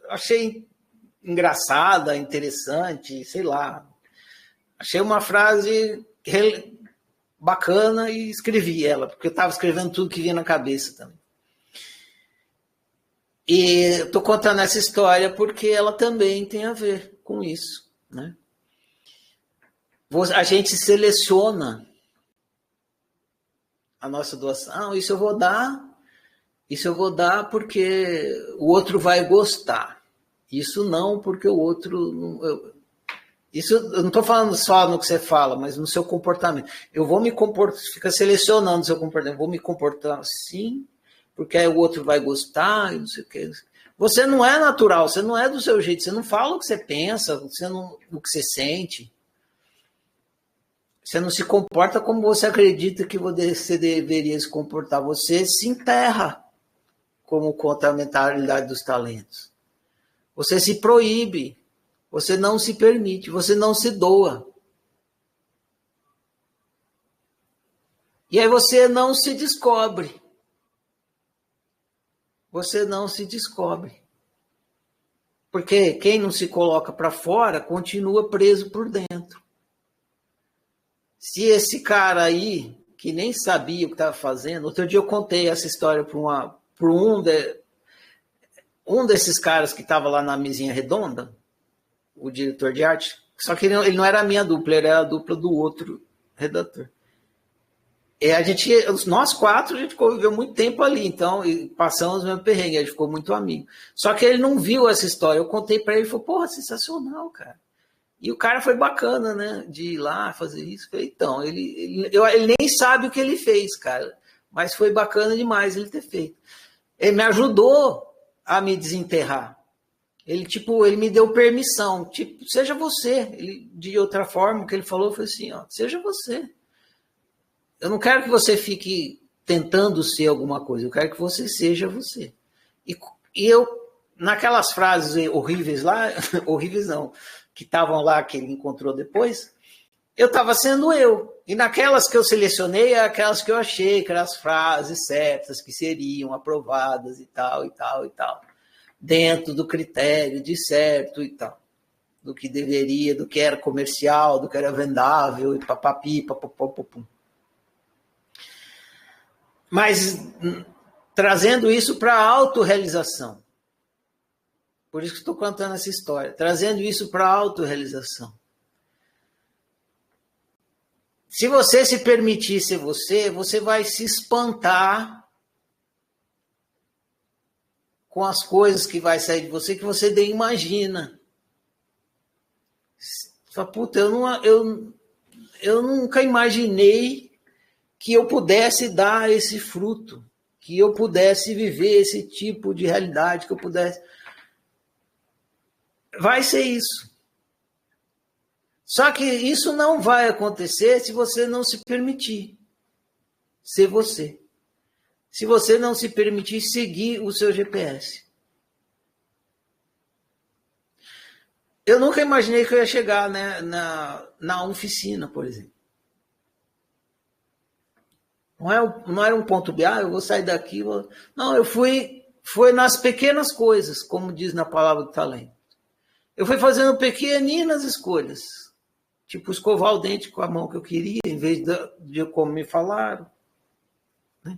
achei engraçada, interessante, sei lá. Achei uma frase bacana e escrevi ela, porque eu estava escrevendo tudo que vinha na cabeça também. E estou contando essa história porque ela também tem a ver com isso, né? A gente seleciona a nossa doação. Isso eu vou dar Isso eu vou dar porque o outro vai gostar. Isso não, porque o outro... Isso eu não estou falando só no que você fala, mas no seu comportamento. Eu vou me comportar, fica selecionando o seu comportamento. Vou me comportar assim, porque aí o outro vai gostar, e não sei o que. Você não é natural, você não é do seu jeito, você não fala o que você pensa, o que você sente. Você não se comporta como você acredita que você deveria se comportar. Você se enterra, como conta a mentalidade dos talentos. Você se proíbe. Você não se permite, você não se doa. E aí você não se descobre. Você não se descobre. Porque quem não se coloca para fora continua preso por dentro. Se esse cara aí, que nem sabia o que estava fazendo, outro dia eu contei essa história para um desses caras que estava lá na mesinha redonda, o diretor de arte, só que ele não era a minha dupla, ele era a dupla do outro redator. E nós quatro, a gente conviveu muito tempo ali, então, e passamos o mesmo perrengue, a gente ficou muito amigo. Só que ele não viu essa história, eu contei para ele, ele falou, porra, sensacional, cara. E o cara foi bacana, né, de ir lá fazer isso. Então, ele nem sabe o que ele fez, cara, mas foi bacana demais ele ter feito. Ele me ajudou a me desenterrar. Ele me deu permissão, seja você. De outra forma, o que ele falou foi assim, ó, seja você. Eu não quero que você fique tentando ser alguma coisa, eu quero que você seja você. E eu, naquelas frases horríveis lá, horríveis não, que estavam lá, que ele encontrou depois, eu estava sendo eu. E naquelas que eu selecionei, aquelas que eu achei, que eram as frases certas, que seriam aprovadas e tal, e tal, e tal. Dentro do critério de certo e tal, do que deveria, do que era comercial, do que era vendável, e papapi, papapopopum. Mas trazendo isso para a autorrealização. Por isso que estou contando essa história. Trazendo isso para a autorrealização. Se você se permitir ser você, você vai se espantar com as coisas que vai sair de você que você nem imagina. Você fala, puta, eu nunca imaginei que eu pudesse dar esse fruto, que eu pudesse viver esse tipo de realidade, que eu pudesse... Vai ser isso. Só que isso não vai acontecer se você não se permitir ser você. Se você não se permitir seguir o seu GPS. Eu nunca imaginei que eu ia chegar, né, na oficina, por exemplo. Não era um ponto B, eu vou sair daqui. Não, foi nas pequenas coisas, como diz na palavra do talento. Eu fui fazendo pequeninas escolhas. Tipo, escovar o dente com a mão que eu queria, em vez de como me falaram. Né?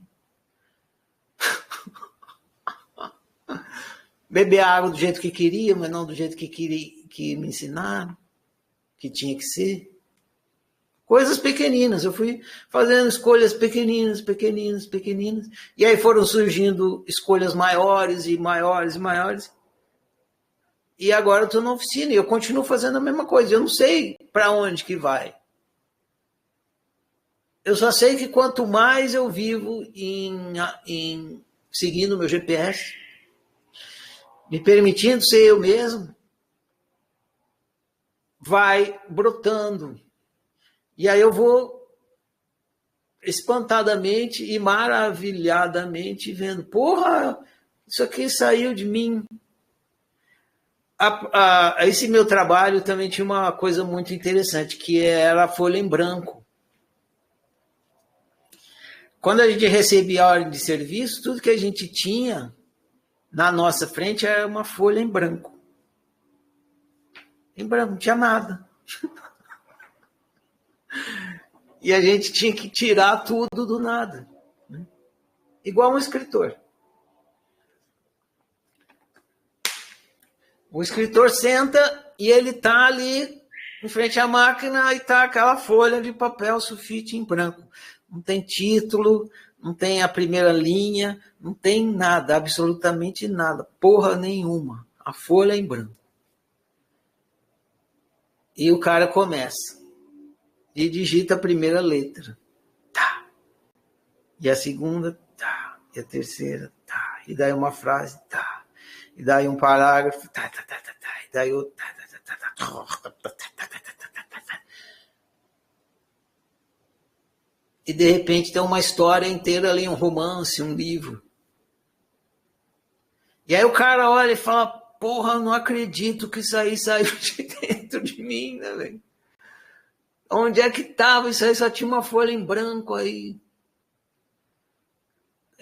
Beber água do jeito que queria, mas não do jeito que me ensinaram, que tinha que ser. Coisas pequeninas, eu fui fazendo escolhas pequeninas, pequeninas, pequeninas, e aí foram surgindo escolhas maiores e maiores e maiores, e agora eu estou na oficina e eu continuo fazendo a mesma coisa, eu não sei para onde que vai. Eu só sei que quanto mais eu vivo em seguindo o meu GPS, me permitindo ser eu mesmo, vai brotando. E aí eu vou espantadamente e maravilhadamente vendo, porra, isso aqui saiu de mim. Esse meu trabalho também tinha uma coisa muito interessante, que era a folha em branco. Quando a gente recebia a ordem de serviço, tudo que a gente tinha na nossa frente era uma folha em branco. Em branco, não tinha nada. E a gente tinha que tirar tudo do nada. Né? Igual um escritor. O escritor senta e ele está ali em frente à máquina e está aquela folha de papel sulfite em branco. Não tem título, não tem a primeira linha, não tem nada, absolutamente nada, porra nenhuma. A folha é em branco. E o cara começa e digita a primeira letra. Tá. E a segunda, tá. E a terceira, tá. E daí uma frase, tá. E daí um parágrafo, tá, tá, tá, tá, tá. E daí outro, tá, tá, tá, tá, tá, tá, tá, tá, tá, tá, tá. E de repente tem uma história inteira ali, um romance, um livro. E aí o cara olha e fala, porra, não acredito que isso aí saiu de dentro de mim, né, velho? Onde é que tava isso aí? Só tinha uma folha em branco aí.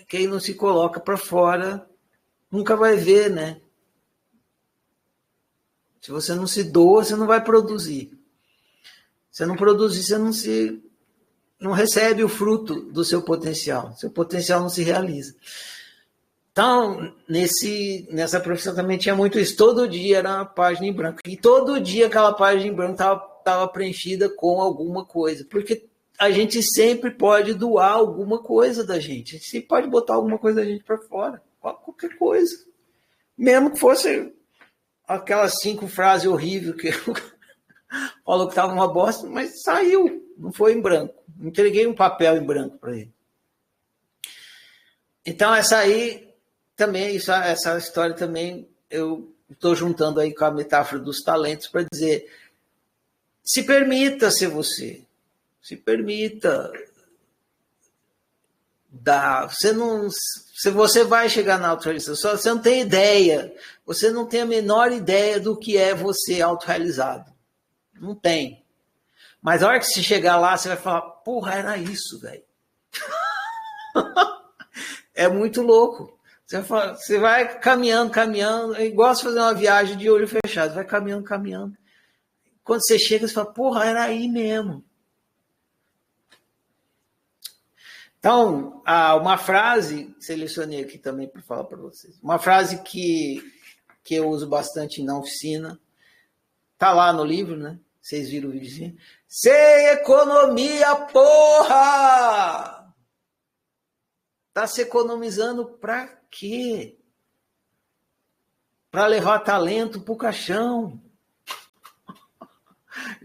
Quem não se coloca para fora nunca vai ver, né? Se você não se doa, você não vai produzir. Se não produzir, você não recebe o fruto do seu potencial. Seu potencial não se realiza. Então, nessa profissão também tinha muito isso. Todo dia era uma página em branco. E todo dia aquela página em branco estava preenchida com alguma coisa. Porque a gente sempre pode doar alguma coisa da gente. A gente sempre pode botar alguma coisa da gente para fora. Qualquer coisa. Mesmo que fosse aquelas 5 frases horríveis que falou que estava uma bosta, mas saiu. Não foi em branco. Entreguei um papel em branco para ele. Então, essa aí também, essa história também, eu estou juntando aí com a metáfora dos talentos para dizer, se permita ser você. Se permita dar. Você vai chegar na autorrealização, você não tem ideia. Você não tem a menor ideia do que é você autorrealizado. Não tem. Mas a hora que você chegar lá, você vai falar, porra, era isso, velho. É muito louco. Você vai caminhando, é igual você fazer uma viagem de olho fechado, vai caminhando. Quando você chega, você fala, porra, era aí mesmo. Então, uma frase, selecionei aqui também para falar para vocês, uma frase que eu uso bastante na oficina, tá lá no livro, né? Vocês viram o videozinho? Sem economia, porra! Tá se economizando para quê? Para levar talento pro caixão.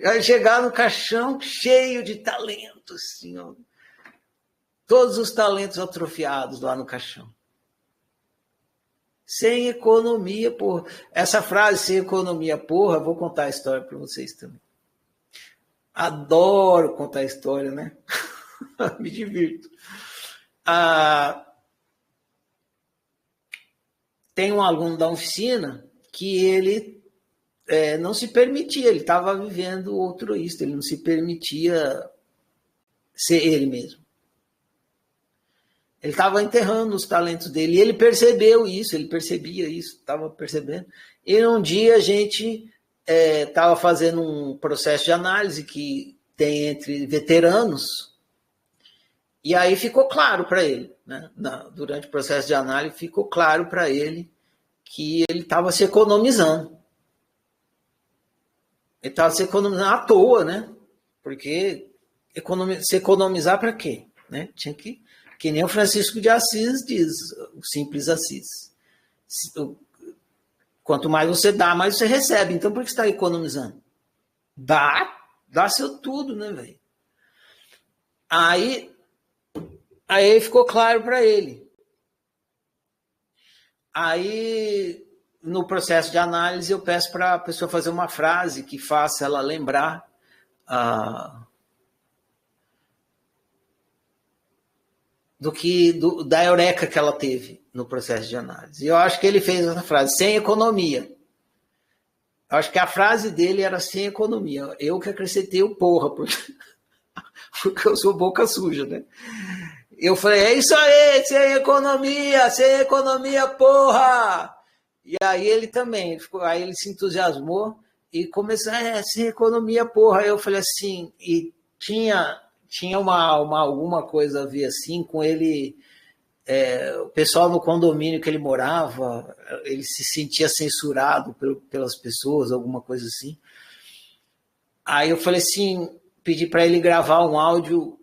Vai chegar no caixão cheio de talentos, assim, ó. Todos os talentos atrofiados lá no caixão. Sem economia, porra. Essa frase, sem economia, porra, vou contar a história para vocês também. Adoro contar a história, né? Me divirto. Tem um aluno da oficina que ele não se permitia, ele estava vivendo altruísta, ele não se permitia ser ele mesmo. Ele estava enterrando os talentos dele, e ele percebeu isso, ele percebia isso, estava percebendo. E um dia a gente estava fazendo um processo de análise que tem entre veteranos, e aí ficou claro para ele, né? Durante o processo de análise, ficou claro para ele que ele estava se economizando. Ele estava se economizando à toa, né? Porque se economizar para quê? Né? Tinha que nem o Francisco de Assis diz, o simples Assis. Quanto mais você dá, mais você recebe. Então, por que você está economizando? Dá seu tudo, né, velho? Aí ficou claro para ele. Aí, no processo de análise, eu peço para a pessoa fazer uma frase que faça ela lembrar da eureka que ela teve no processo de análise. E eu acho que ele fez essa frase, sem economia. Eu acho que a frase dele era sem economia. Eu que acrescentei o porra, porque eu sou boca suja, né? Eu falei, é isso aí, sem economia, porra! E aí ele também, aí ele se entusiasmou e começou, sem economia, porra. Aí eu falei assim, e tinha alguma coisa a ver assim com ele, o pessoal no condomínio que ele morava, ele se sentia censurado pelas pessoas, alguma coisa assim. Aí eu falei assim, pedi para ele gravar um áudio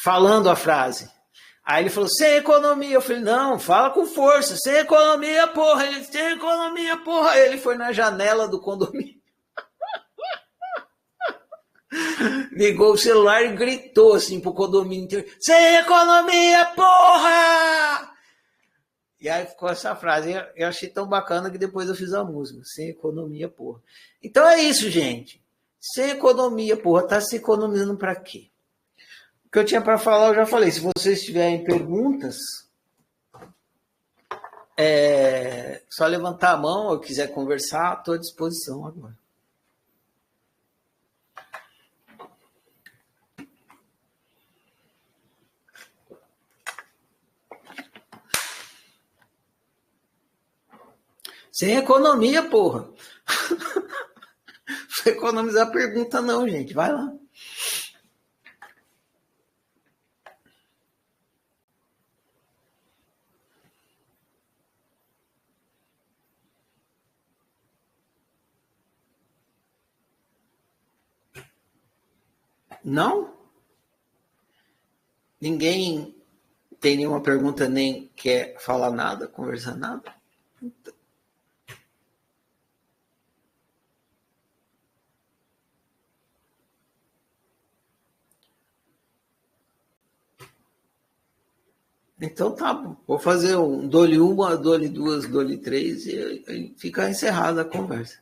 falando a frase. Aí ele falou, sem economia. Eu falei, não, fala com força, sem economia, porra. Ele, sem economia, porra. Ele foi na janela do condomínio, ligou o celular e gritou assim pro condomínio inteiro, sem economia, porra! E aí ficou essa frase. Eu achei tão bacana que depois eu fiz a música, sem economia, porra. Então é isso, gente. Sem economia, porra, tá se economizando para quê? O que eu tinha para falar, eu já falei. Se vocês tiverem perguntas, só levantar a mão ou quiser conversar, estou à disposição agora. Sem economia, porra. Não vai economizar a pergunta não, gente. Vai lá. Não? Ninguém tem nenhuma pergunta, nem quer falar nada, conversar nada? Então tá bom. Vou fazer um dole uma, dole duas, dole três e fica encerrada a conversa.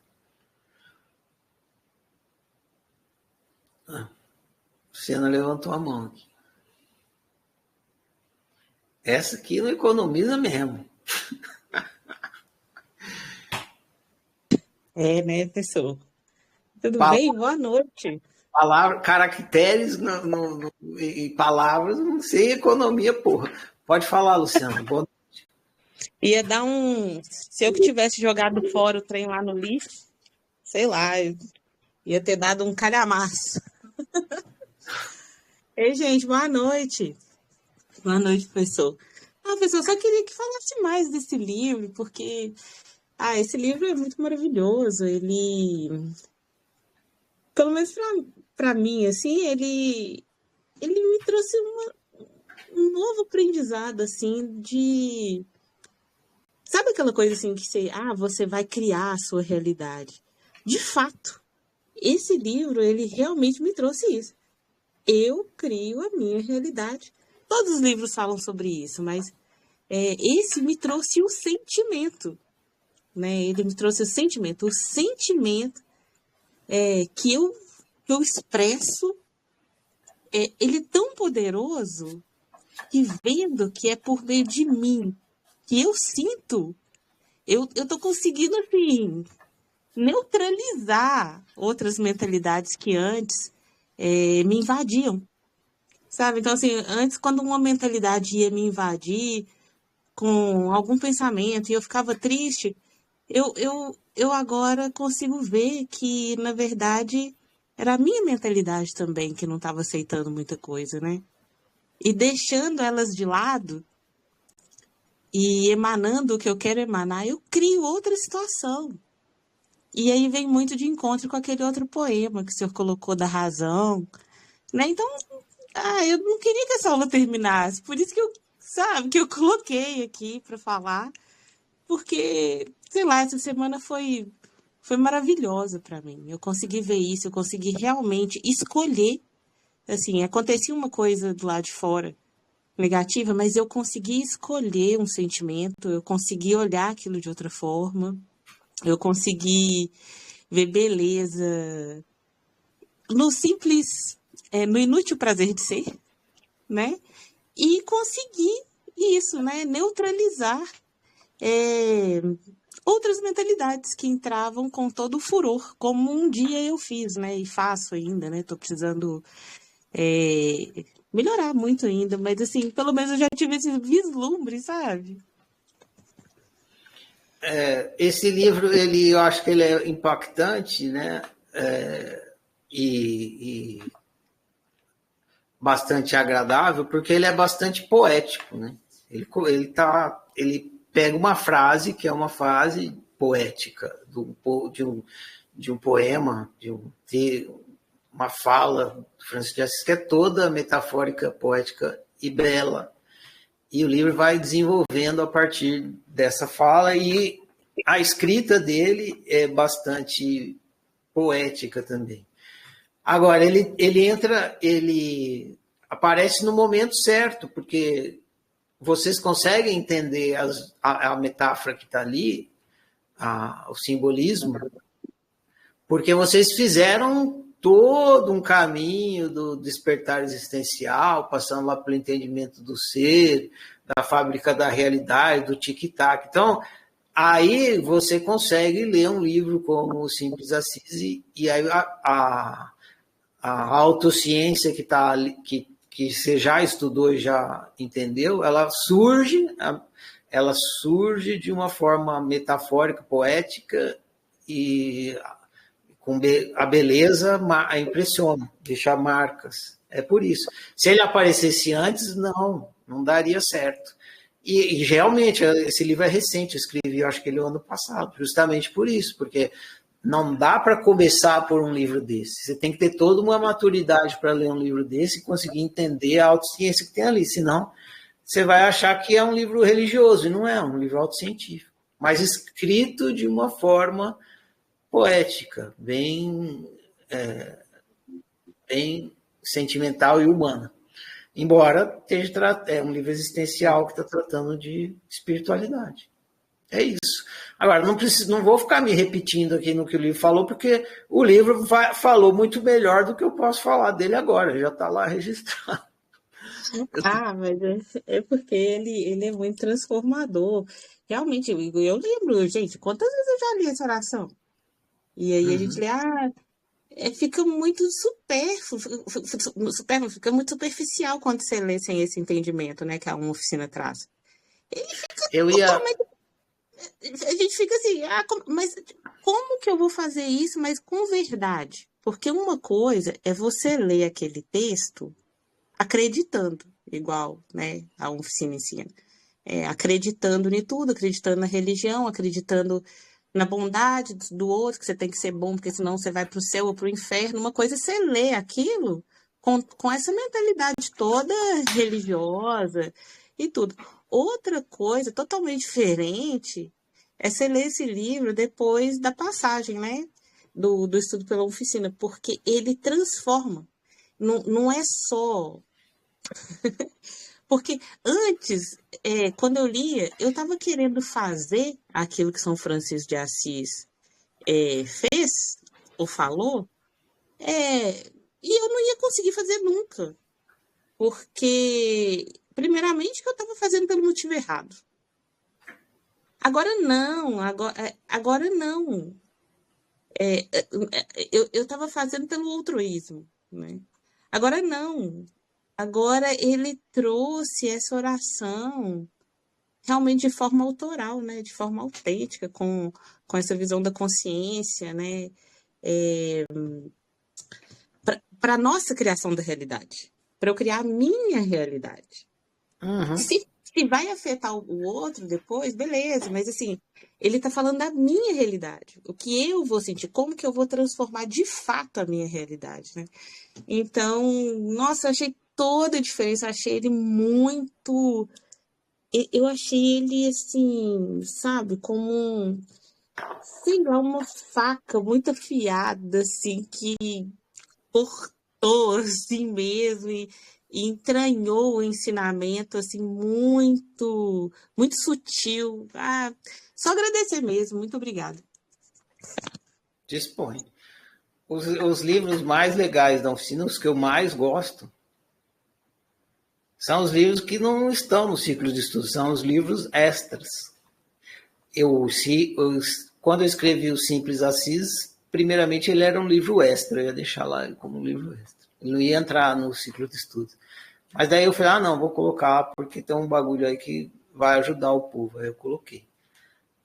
Luciana levantou a mão aqui. Essa aqui não economiza mesmo. Né, pessoal? Tudo bem? Boa noite. Caracteres e palavras, não sei economia, porra. Pode falar, Luciana. Boa noite. Ia dar um... Se eu tivesse jogado fora o trem lá no lixo, sei lá, ia ter dado um calhamaço. Ei, gente, boa noite. Boa noite, professor. Professor, só queria que falasse mais desse livro, porque esse livro é muito maravilhoso. Ele, pelo menos para mim, assim, ele me trouxe um novo aprendizado, assim, de... Sabe aquela coisa assim que você vai criar a sua realidade? De fato, esse livro, ele realmente me trouxe isso. Eu crio a minha realidade. Todos os livros falam sobre isso, mas esse me trouxe o sentimento, né? Ele me trouxe o sentimento. O sentimento que eu expresso, ele é tão poderoso que vendo que é por meio de mim, que eu sinto, eu tô conseguindo, assim, neutralizar outras mentalidades que antes me invadiam, sabe? Então, assim, antes, quando uma mentalidade ia me invadir com algum pensamento e eu ficava triste, eu agora consigo ver que, na verdade, era a minha mentalidade também que não estava aceitando muita coisa, né? E deixando elas de lado e emanando o que eu quero emanar, eu crio outra situação. E aí vem muito de encontro com aquele outro poema que o senhor colocou da razão, né? Então, eu não queria que essa aula terminasse, por isso que eu coloquei aqui para falar, porque, sei lá, essa semana foi maravilhosa para mim. Eu consegui ver isso, eu consegui realmente escolher, assim, acontecia uma coisa do lado de fora negativa, mas eu consegui escolher um sentimento, eu consegui olhar aquilo de outra forma, eu consegui ver beleza no simples, no inútil prazer de ser, né? E conseguir isso, né? Neutralizar outras mentalidades que entravam com todo o furor, como um dia eu fiz, né? E faço ainda, né? Tô precisando melhorar muito ainda, mas assim, pelo menos eu já tive esse vislumbre, sabe? Esse livro, eu acho que ele é impactante, né? E bastante agradável, porque ele é bastante poético, né? Ele pega uma frase que é uma frase poética de um poema, uma fala do Francisco de Assis que é toda metafórica, poética e bela. E o livro vai desenvolvendo a partir dessa fala, e a escrita dele é bastante poética também. Agora, ele aparece no momento certo, porque vocês conseguem entender a metáfora que está ali, o simbolismo, porque vocês fizeram todo um caminho do despertar existencial, passando lá pelo entendimento do ser, da fábrica da realidade, do tic-tac. Então, aí você consegue ler um livro como o Simples Assis, e aí a autociência que está ali, que você já estudou e já entendeu, ela surge de uma forma metafórica, poética, e com a beleza impressiona, deixa marcas. É por isso. Se ele aparecesse antes, não daria certo. E realmente, esse livro é recente, eu escrevi, eu acho que ele ano passado, justamente por isso, porque não dá para começar por um livro desse. Você tem que ter toda uma maturidade para ler um livro desse e conseguir entender a autociência que tem ali. Senão, você vai achar que é um livro religioso, e não é, um livro autocientífico. Mas escrito de uma forma poética, bem sentimental e humana. Embora é um livro existencial que está tratando de espiritualidade. É isso. Agora, não vou ficar me repetindo aqui no que o livro falou, porque o livro falou muito melhor do que eu posso falar dele agora, já está lá registrado. Mas é porque ele é muito transformador. Realmente, eu lembro, gente, quantas vezes eu já li essa oração? E aí a gente lê, fica muito supérfluo, fica muito superficial quando você lê sem esse entendimento, né, que a Uma Oficina traz. Ele fica totalmente... A gente fica assim, mas como que eu vou fazer isso, mas com verdade? Porque uma coisa é você ler aquele texto acreditando, igual, né, a Oficina ensina. Acreditando em tudo, acreditando na religião, acreditando na bondade do outro, que você tem que ser bom, porque senão você vai para o céu ou para o inferno. Uma coisa é você ler aquilo com essa mentalidade toda religiosa e tudo. Outra coisa totalmente diferente é você ler esse livro depois da passagem, né? Do estudo pela oficina, porque ele transforma. Não é só... Porque antes, quando eu lia, eu estava querendo fazer aquilo que São Francisco de Assis fez ou falou, e eu não ia conseguir fazer nunca. Porque, primeiramente, que eu estava fazendo pelo motivo errado. Agora não. Eu estava fazendo pelo altruísmo, né? Agora não. Agora ele trouxe essa oração realmente de forma autoral, né? De forma autêntica, com essa visão da consciência, né? Para a nossa criação da realidade. Para eu criar a minha realidade. Uhum. Se vai afetar o outro depois, beleza, mas assim, ele está falando da minha realidade. O que eu vou sentir, como que eu vou transformar de fato a minha realidade, né? Então, nossa, eu achei toda a diferença, eu achei ele muito... Eu achei ele, assim, sabe, como sei lá, uma faca muito afiada, assim, que cortou, assim mesmo, e entranhou o ensinamento, assim, muito, muito sutil. Só agradecer mesmo, muito obrigada. Dispõe. Os livros mais legais da oficina, os que eu mais gosto, são os livros que não estão no ciclo de estudo, são os livros extras. Quando eu escrevi o Simples Assis, primeiramente ele era um livro extra, eu ia deixar lá como um livro extra. Ele não ia entrar no ciclo de estudo. Mas daí eu falei, não, vou colocar, porque tem um bagulho aí que vai ajudar o povo. Aí eu coloquei.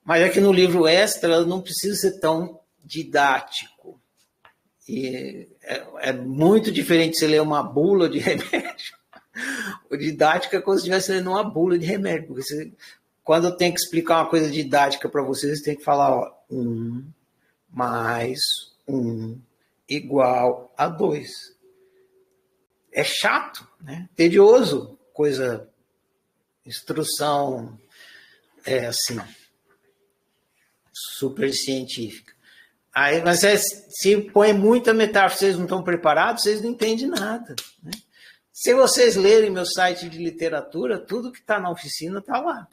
Mas é que no livro extra não precisa ser tão didático. E é muito diferente você ler uma bula de remédio. O didático é como se estivesse lendo uma bula de remédio. Porque quando eu tenho que explicar uma coisa didática para vocês, tem que falar 1 mais 1 igual a 2. É chato, né? Tedioso, coisa, instrução, assim, super científica. Aí, mas se põe muita metáfora, vocês não estão preparados, vocês não entendem nada, né? Se vocês lerem meu site de literatura, tudo que está na oficina está lá.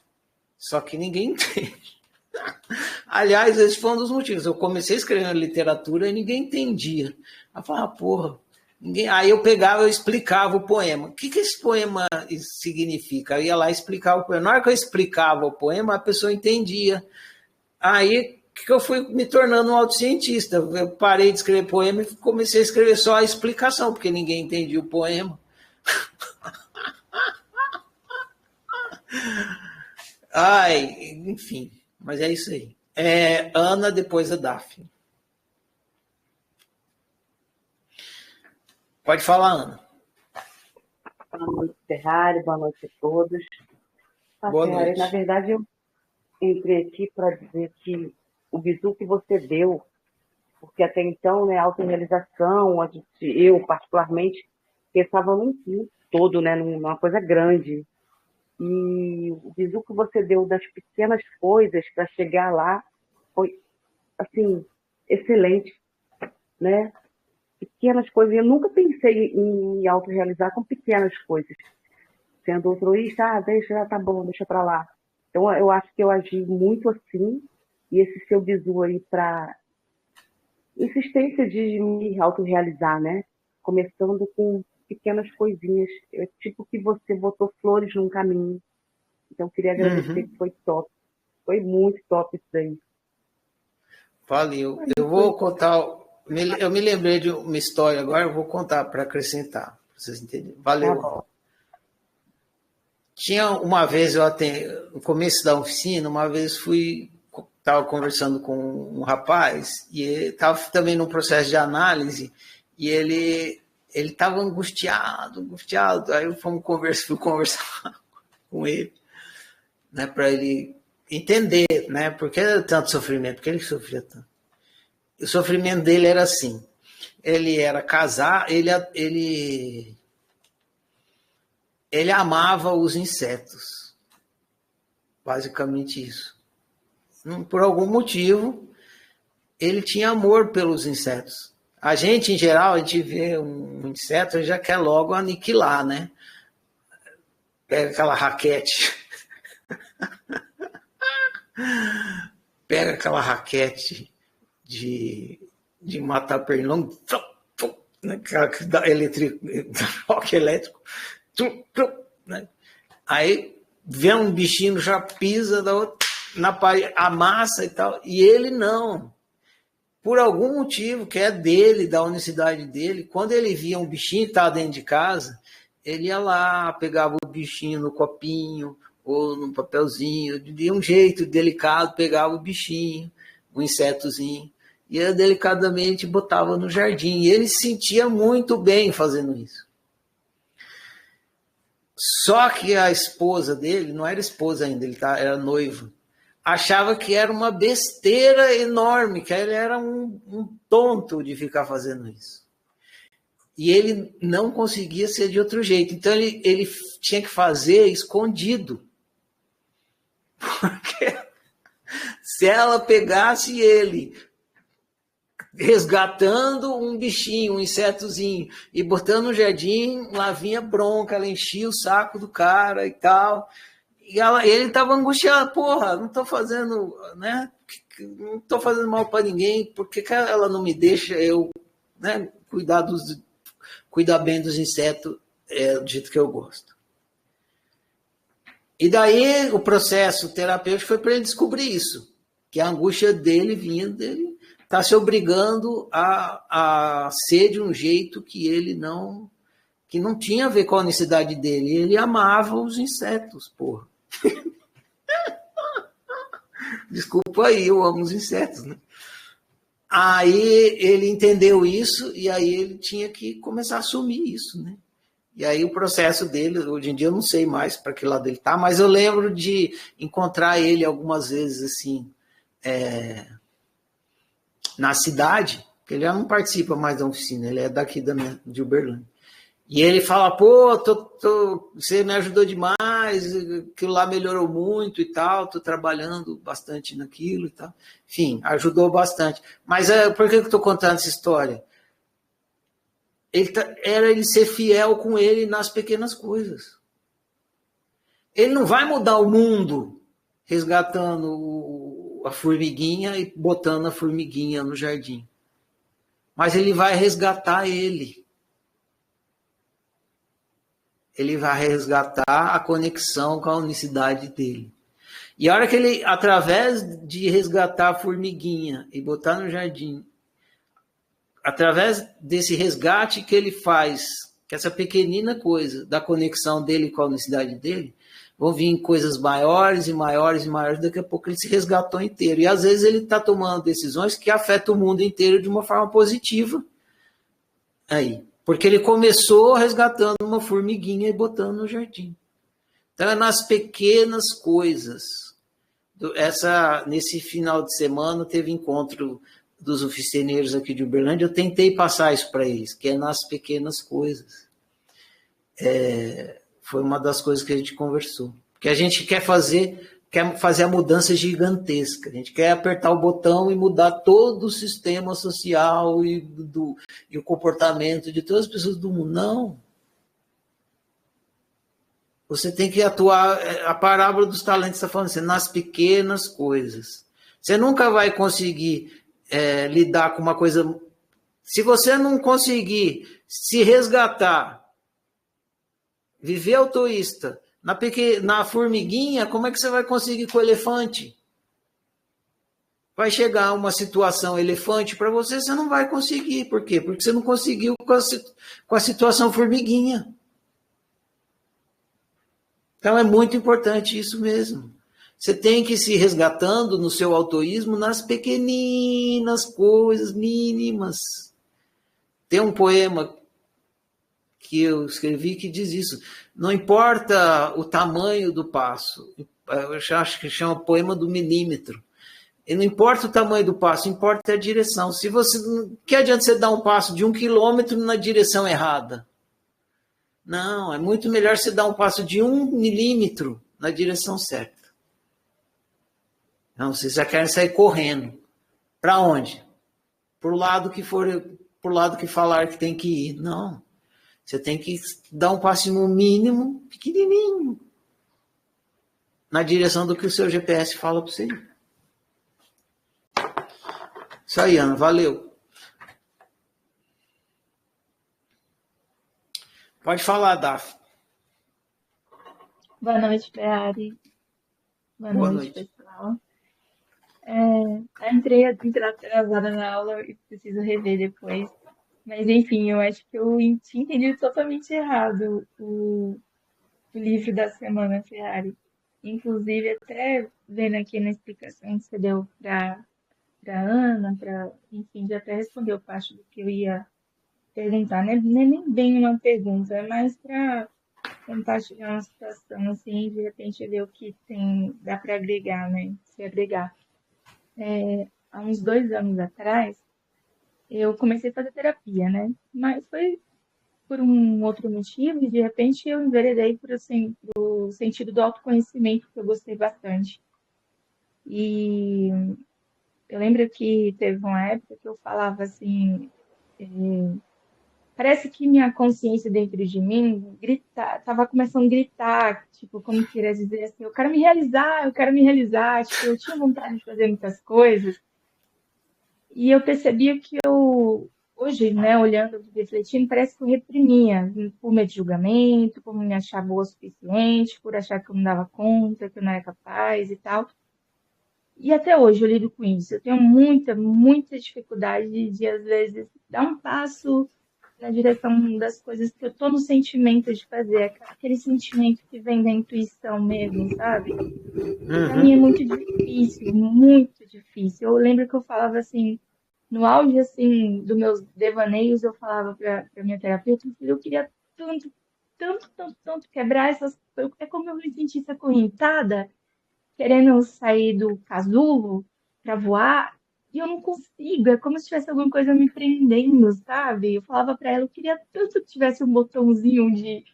Só que ninguém entende. Aliás, esse foi um dos motivos. Eu comecei escrevendo literatura e ninguém entendia. Eu falava, porra, ninguém... Aí eu pegava, eu explicava o poema. O que esse poema significa? Eu ia lá explicar o poema. Na hora que eu explicava o poema, a pessoa entendia. Aí que eu fui me tornando um autocientista. Eu parei de escrever poema e comecei a escrever só a explicação, porque ninguém entendia o poema. Ai, enfim, mas é isso aí. Ana, depois a Daphne. Pode falar, Ana. Boa noite, Ferrari, boa noite a todos. Boa noite. Na verdade, eu entrei aqui para dizer que o bizu que você deu, porque até então, né, autorrealização, eu particularmente pensava num todo, né, numa coisa grande. E o bizu que você deu das pequenas coisas para chegar lá foi, assim, excelente, né? Pequenas coisas. Eu nunca pensei em me autorrealizar com pequenas coisas. Sendo altruísta, deixa, tá bom, deixa para lá. Então, eu acho que eu agi muito assim, e esse seu bizu aí para insistência de me autorrealizar, né? Começando com pequenas coisinhas, tipo que você botou flores num caminho. Então, queria agradecer, que foi top. Foi muito top isso daí. Valeu. Eu vou contar, eu me lembrei de uma história agora, eu vou contar para acrescentar, pra vocês entenderem. Valeu. Tá. Tinha uma vez, no começo da oficina, uma vez estava conversando com um rapaz, e ele estava também num processo de análise, e ele estava angustiado, aí eu fui conversar com ele, né, para ele entender, né, por que tanto sofrimento, por que ele sofria tanto. O sofrimento dele era assim, ele era casado, ele amava os insetos, basicamente isso. Por algum motivo, ele tinha amor pelos insetos. A gente, em geral, a gente vê um inseto e já quer logo aniquilar, né? Pega aquela raquete. Pega aquela raquete de matar pernilongo, né? Choque elétrico. Né? Aí vê um bichinho, já pisa na parede, amassa e tal. E ele não. Por algum motivo que é dele, da unicidade dele, quando ele via um bichinho que estava dentro de casa, ele ia lá, pegava o bichinho no copinho ou no papelzinho, de um jeito delicado, pegava o bichinho, o insetozinho, e delicadamente botava no jardim. E ele se sentia muito bem fazendo isso. Só que a esposa dele, não era esposa ainda, ele era noivo, achava que era uma besteira enorme, que ele era um tonto de ficar fazendo isso. E ele não conseguia ser de outro jeito. Então ele tinha que fazer escondido. Porque se ela pegasse ele resgatando um bichinho, um insetozinho, e botando no jardim, lá vinha bronca, ela enchia o saco do cara e tal. E ele estava angustiado, porra, não estou fazendo, né? Não estou fazendo mal para ninguém, por que ela não me deixa eu, né, cuidar bem dos insetos do jeito que eu gosto? E daí o processo terapêutico foi para ele descobrir isso, que a angústia dele vinha dele, tá se obrigando a ser de um jeito que não tinha a ver com a necessidade dele. Ele amava os insetos, porra. Desculpa aí, eu amo os insetos, né? Aí ele entendeu isso e aí ele tinha que começar a assumir isso, né? E aí o processo dele, hoje em dia eu não sei mais para que lado ele tá, mas eu lembro de encontrar ele algumas vezes assim, na cidade, porque ele já não participa mais da oficina, ele é daqui de Uberlândia. E ele fala, pô, você me ajudou demais, aquilo lá melhorou muito e tal, estou trabalhando bastante naquilo e tal. Enfim, ajudou bastante. Mas por que eu estou contando essa história? Era ele ser fiel com ele nas pequenas coisas. Ele não vai mudar o mundo resgatando a formiguinha e botando a formiguinha no jardim. Mas ele vai resgatar ele. Ele vai resgatar a conexão com a unicidade dele. E a hora que ele, através de resgatar a formiguinha e botar no jardim, através desse resgate que ele faz, que essa pequenina coisa da conexão dele com a unicidade dele, vão vir coisas maiores e maiores e maiores, daqui a pouco ele se resgatou inteiro. E às vezes ele está tomando decisões que afetam o mundo inteiro de uma forma positiva. Aí. Porque ele começou resgatando uma formiguinha e botando no jardim. Então é nas pequenas coisas. Nesse final de semana teve encontro dos oficineiros aqui de Uberlândia, eu tentei passar isso para eles, que é nas pequenas coisas. Foi uma das coisas que a gente conversou. Porque a gente quer fazer a mudança gigantesca. A gente quer apertar o botão e mudar todo o sistema social e o comportamento de todas as pessoas do mundo. Não. Você tem que atuar, a parábola dos talentos está falando assim, nas pequenas coisas. Você nunca vai conseguir lidar com uma coisa... Se você não conseguir se resgatar, viver altruísta, na formiguinha, como é que você vai conseguir com o elefante? Vai chegar uma situação elefante para você, você não vai conseguir. Por quê? Porque você não conseguiu com a situação formiguinha. Então é muito importante isso mesmo. Você tem que ir se resgatando no seu autoísmo nas pequeninas coisas mínimas. Tem um poema que eu escrevi que diz isso. Não importa o tamanho do passo. Eu acho que chama poema do milímetro. E não importa o tamanho do passo, importa a direção. Que adianta você dar um passo de 1 quilômetro na direção errada? Não, é muito melhor você dar um passo de 1 milímetro na direção certa. Não, vocês já querem sair correndo. Para onde? Por lado que falar que tem que ir. Não. Você tem que dar um passinho mínimo, pequenininho, na direção do que o seu GPS fala para você ir. Isso aí, Ana. Valeu. Pode falar, Daf. Boa noite, Ferrari. Boa noite. Pessoal. Entrei atrasada na aula e preciso rever depois. Mas, enfim, eu acho que eu tinha entendido totalmente errado o livro da semana, Ferrari. Inclusive, até vendo aqui na explicação que você deu para Ana, enfim, já até respondeu parte do que eu ia perguntar. Não é nem bem uma pergunta, é mais para compartilhar uma situação, assim, de repente ver o que dá para agregar, né? Se agregar. Há uns 2 anos atrás, eu comecei a fazer terapia, né? Mas foi por um outro motivo e, de repente, eu enveredei pro sentido do autoconhecimento, que eu gostei bastante. E eu lembro que teve uma época que eu falava assim, parece que minha consciência dentro de mim estava começando a gritar, tipo, como queria dizer assim, eu quero me realizar, tipo, eu tinha vontade de fazer muitas coisas. E eu percebia que hoje, né, olhando, refletindo, parece que eu reprimia, por medo de julgamento, por não me achar boa o suficiente, por achar que eu não dava conta, que eu não era capaz e tal. E até hoje eu lido com isso. Eu tenho muita, muita dificuldade de, às vezes, dar um passo na direção das coisas que eu estou no sentimento de fazer, aquele sentimento que vem da intuição mesmo, sabe? Para mim é muito difícil, muito difícil. Eu lembro que eu falava assim, no auge assim dos meus devaneios, eu falava para minha terapeuta, eu queria tanto, tanto, tanto, tanto quebrar essas. É como eu me sentisse acorrentada, querendo sair do casulo para voar, e eu não consigo, é como se tivesse alguma coisa me prendendo, sabe? Eu falava pra ela, eu queria tanto que tivesse um botãozinho de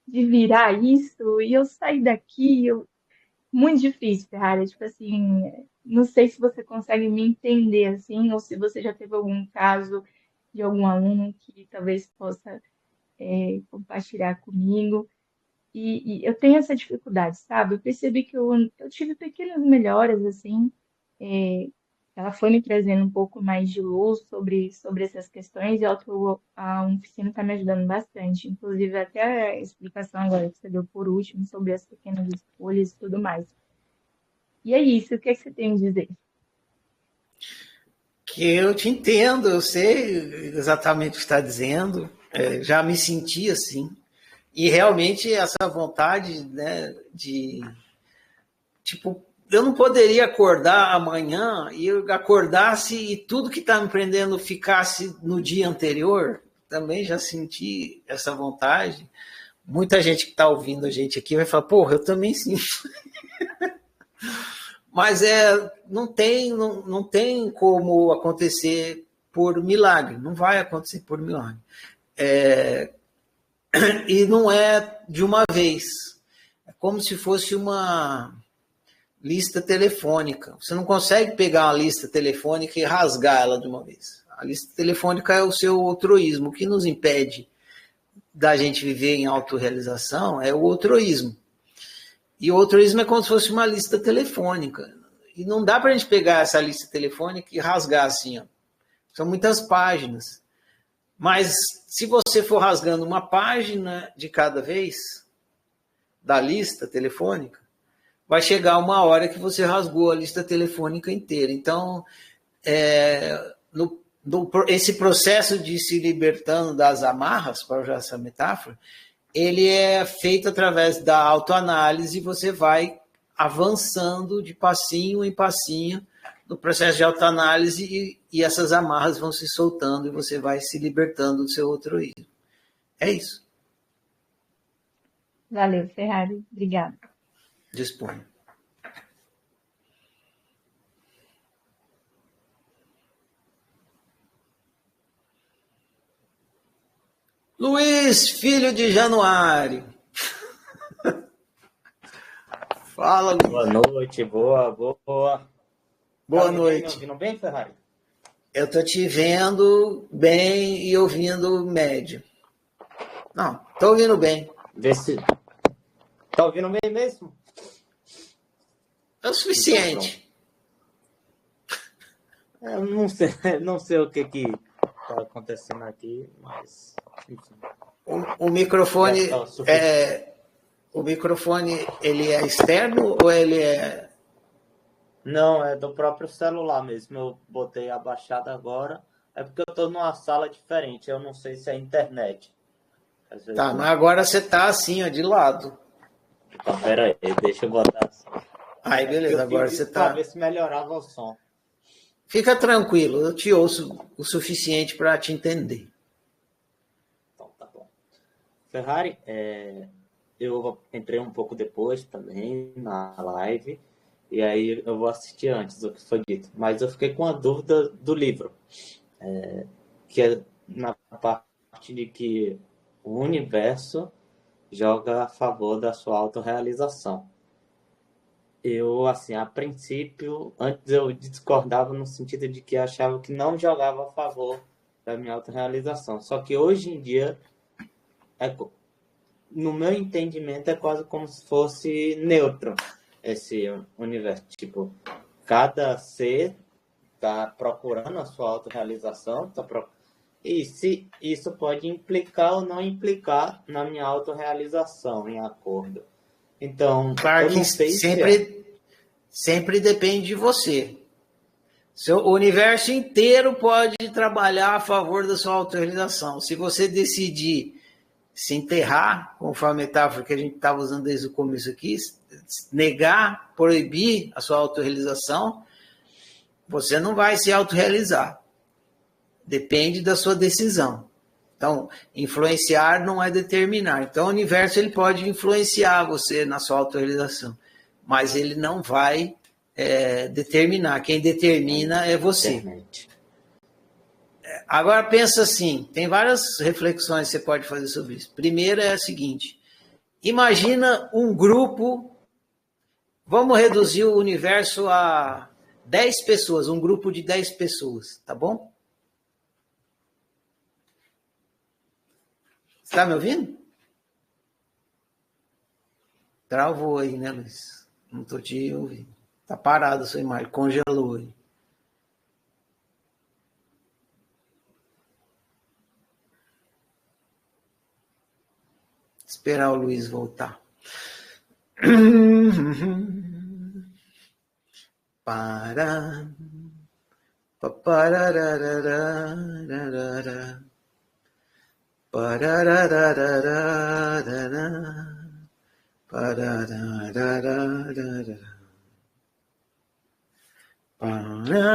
virar isso, e eu saí daqui, muito difícil, Ferrari, tipo assim, não sei se você consegue me entender assim, ou se você já teve algum caso de algum aluno que talvez possa compartilhar comigo. E eu tenho essa dificuldade, sabe? Eu percebi que eu tive pequenas melhoras, assim, é, ela foi me trazendo um pouco mais de luz sobre essas questões, e a oficina está me ajudando bastante. Inclusive, até a explicação agora que você deu por último sobre as pequenas escolhas e tudo mais. E é isso, o que é que você tem a dizer? Que eu te entendo, eu sei exatamente o que está dizendo, já me senti assim. E realmente essa vontade, né, de, tipo, eu não poderia acordar amanhã e eu acordasse e tudo que está me prendendo ficasse no dia anterior. Também já senti essa vontade. Muita gente que está ouvindo a gente aqui vai falar, porra, eu também sinto. Mas não tem como acontecer por milagre, não vai acontecer por milagre. E não é de uma vez, é como se fosse uma lista telefônica. Você não consegue pegar uma lista telefônica e rasgar ela de uma vez. A lista telefônica é o seu altruísmo. O que nos impede da gente viver em autorrealização é o altruísmo. E o altruísmo é como se fosse uma lista telefônica. E não dá para a gente pegar essa lista telefônica e rasgar assim. Ó. São muitas páginas. Mas se você for rasgando uma página de cada vez da lista telefônica, vai chegar uma hora que você rasgou a lista telefônica inteira. Então, esse processo de se libertando das amarras, para usar essa metáfora, ele é feito através da autoanálise e você vai avançando de passinho em passinho no processo de autoanálise e essas amarras vão se soltando e você vai se libertando do seu altruísmo. É isso. Valeu, Ferrari. Obrigada. Disponha. Luiz, filho de Januário. Fala, Luiz. Boa noite, boa. Boa Tá noite. me ouvindo bem, Ferrari? Eu tô te vendo bem e ouvindo médio. Não, tô ouvindo bem. Vê se... Tá ouvindo bem mesmo? É o suficiente. Eu não sei o que tá acontecendo aqui, mas... Enfim. O microfone o microfone, ele é externo ou ele é... Não, é do próprio celular mesmo. Eu botei abaixado agora. É porque eu tô numa sala diferente. Eu não sei se é internet. Tá, mas agora você tá assim, ó, de lado. Então, pera aí, deixa eu botar assim. Aí, beleza, agora você tá... Pra ver se melhorava o som. Fica tranquilo, eu te ouço o suficiente para te entender. Então, tá bom. Ferrari, eu entrei um pouco depois também na live. E aí eu vou assistir antes do que foi dito. Mas eu fiquei com a dúvida do livro. Que é na parte de que o universo joga a favor da sua autorrealização. Eu, assim, a princípio, antes eu discordava no sentido de que achava que não jogava a favor da minha autorrealização. Só que hoje em dia, no meu entendimento, é quase como se fosse neutro esse universo. Tipo, cada ser está procurando a sua autorrealização, e se isso pode implicar ou não implicar na minha autorrealização, em acordo. Então, claro eu não que sei sempre depende de você. O universo inteiro pode trabalhar a favor da sua autorrealização. Se você decidir se enterrar, conforme a metáfora que a gente estava usando desde o começo aqui, negar, proibir a sua autorrealização, você não vai se autorrealizar. Depende da sua decisão. Então, influenciar não é determinar. Então, o universo ele pode influenciar você na sua autorrealização, mas ele não vai determinar. Quem determina é você. Internet. Agora pensa assim, tem várias reflexões que você pode fazer sobre isso. Primeira é a seguinte, imagina um grupo, vamos reduzir o universo a 10 pessoas, um grupo de 10 pessoas, tá bom? Você tá me ouvindo? Travou aí, né, Luiz? Não tô te ouvindo. Tá parado a sua imagem, congelou aí. Esperar o Luiz voltar. Para. Papararararararara. Pararararararara. Pararararararara. Pará.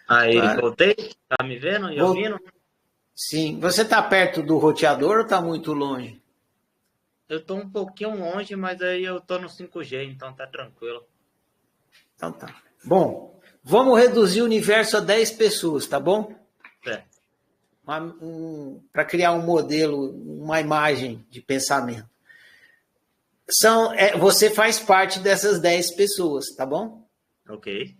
Aí, Para. voltei? Tá me vendo e ouvindo? Sim. Você está perto do roteador ou está muito longe? Eu tô um pouquinho longe, mas aí eu tô no 5G, então tá tranquilo. Então tá. Bom, vamos reduzir o universo a 10 pessoas, tá bom? Certo. Para criar um modelo, uma imagem de pensamento. Você faz parte dessas 10 pessoas, tá bom? Ok.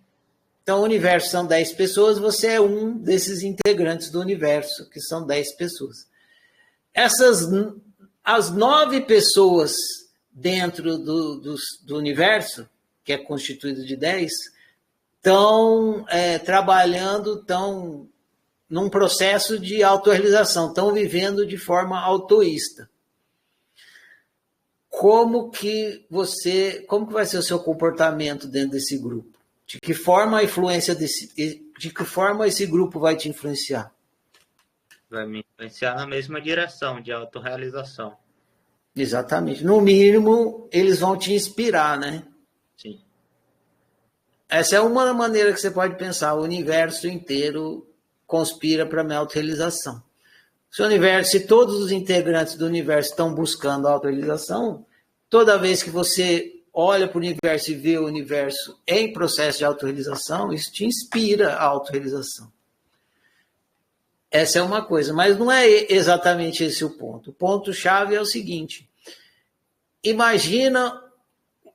Então, o universo são 10 pessoas, você é um desses integrantes do universo, que são 10 pessoas. As 9 pessoas dentro do universo, que é constituído de 10, estão trabalhando, estão num processo de autorrealização, estão vivendo de forma autoísta. Como que vai ser o seu comportamento dentro desse grupo? De que forma esse grupo vai te influenciar? Vai me influenciar na mesma direção de autorrealização. Exatamente. No mínimo, eles vão te inspirar, né? Sim. Essa é uma maneira que você pode pensar. O universo inteiro conspira para a minha autorrealização. Se todos os integrantes do universo estão buscando a autorrealização, toda vez que você olha para o universo e vê o universo em processo de autorrealização, isso te inspira a autorrealização. Essa é uma coisa, mas não é exatamente esse o ponto. O ponto-chave é o seguinte: imagina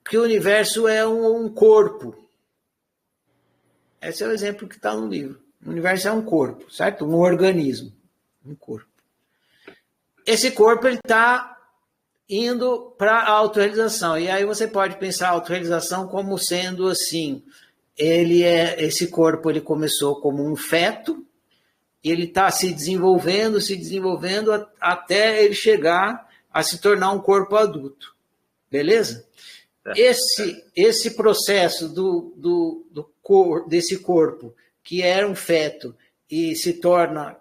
que o universo é um corpo. Esse é o exemplo que está no livro. O universo é um corpo, certo? Um organismo. Um corpo. Esse corpo está indo para a autorrealização. E aí você pode pensar a autorrealização como sendo assim: esse corpo ele começou como um feto, e ele está se desenvolvendo até ele chegar a se tornar um corpo adulto. Beleza? Esse processo desse corpo, que era um feto e se torna,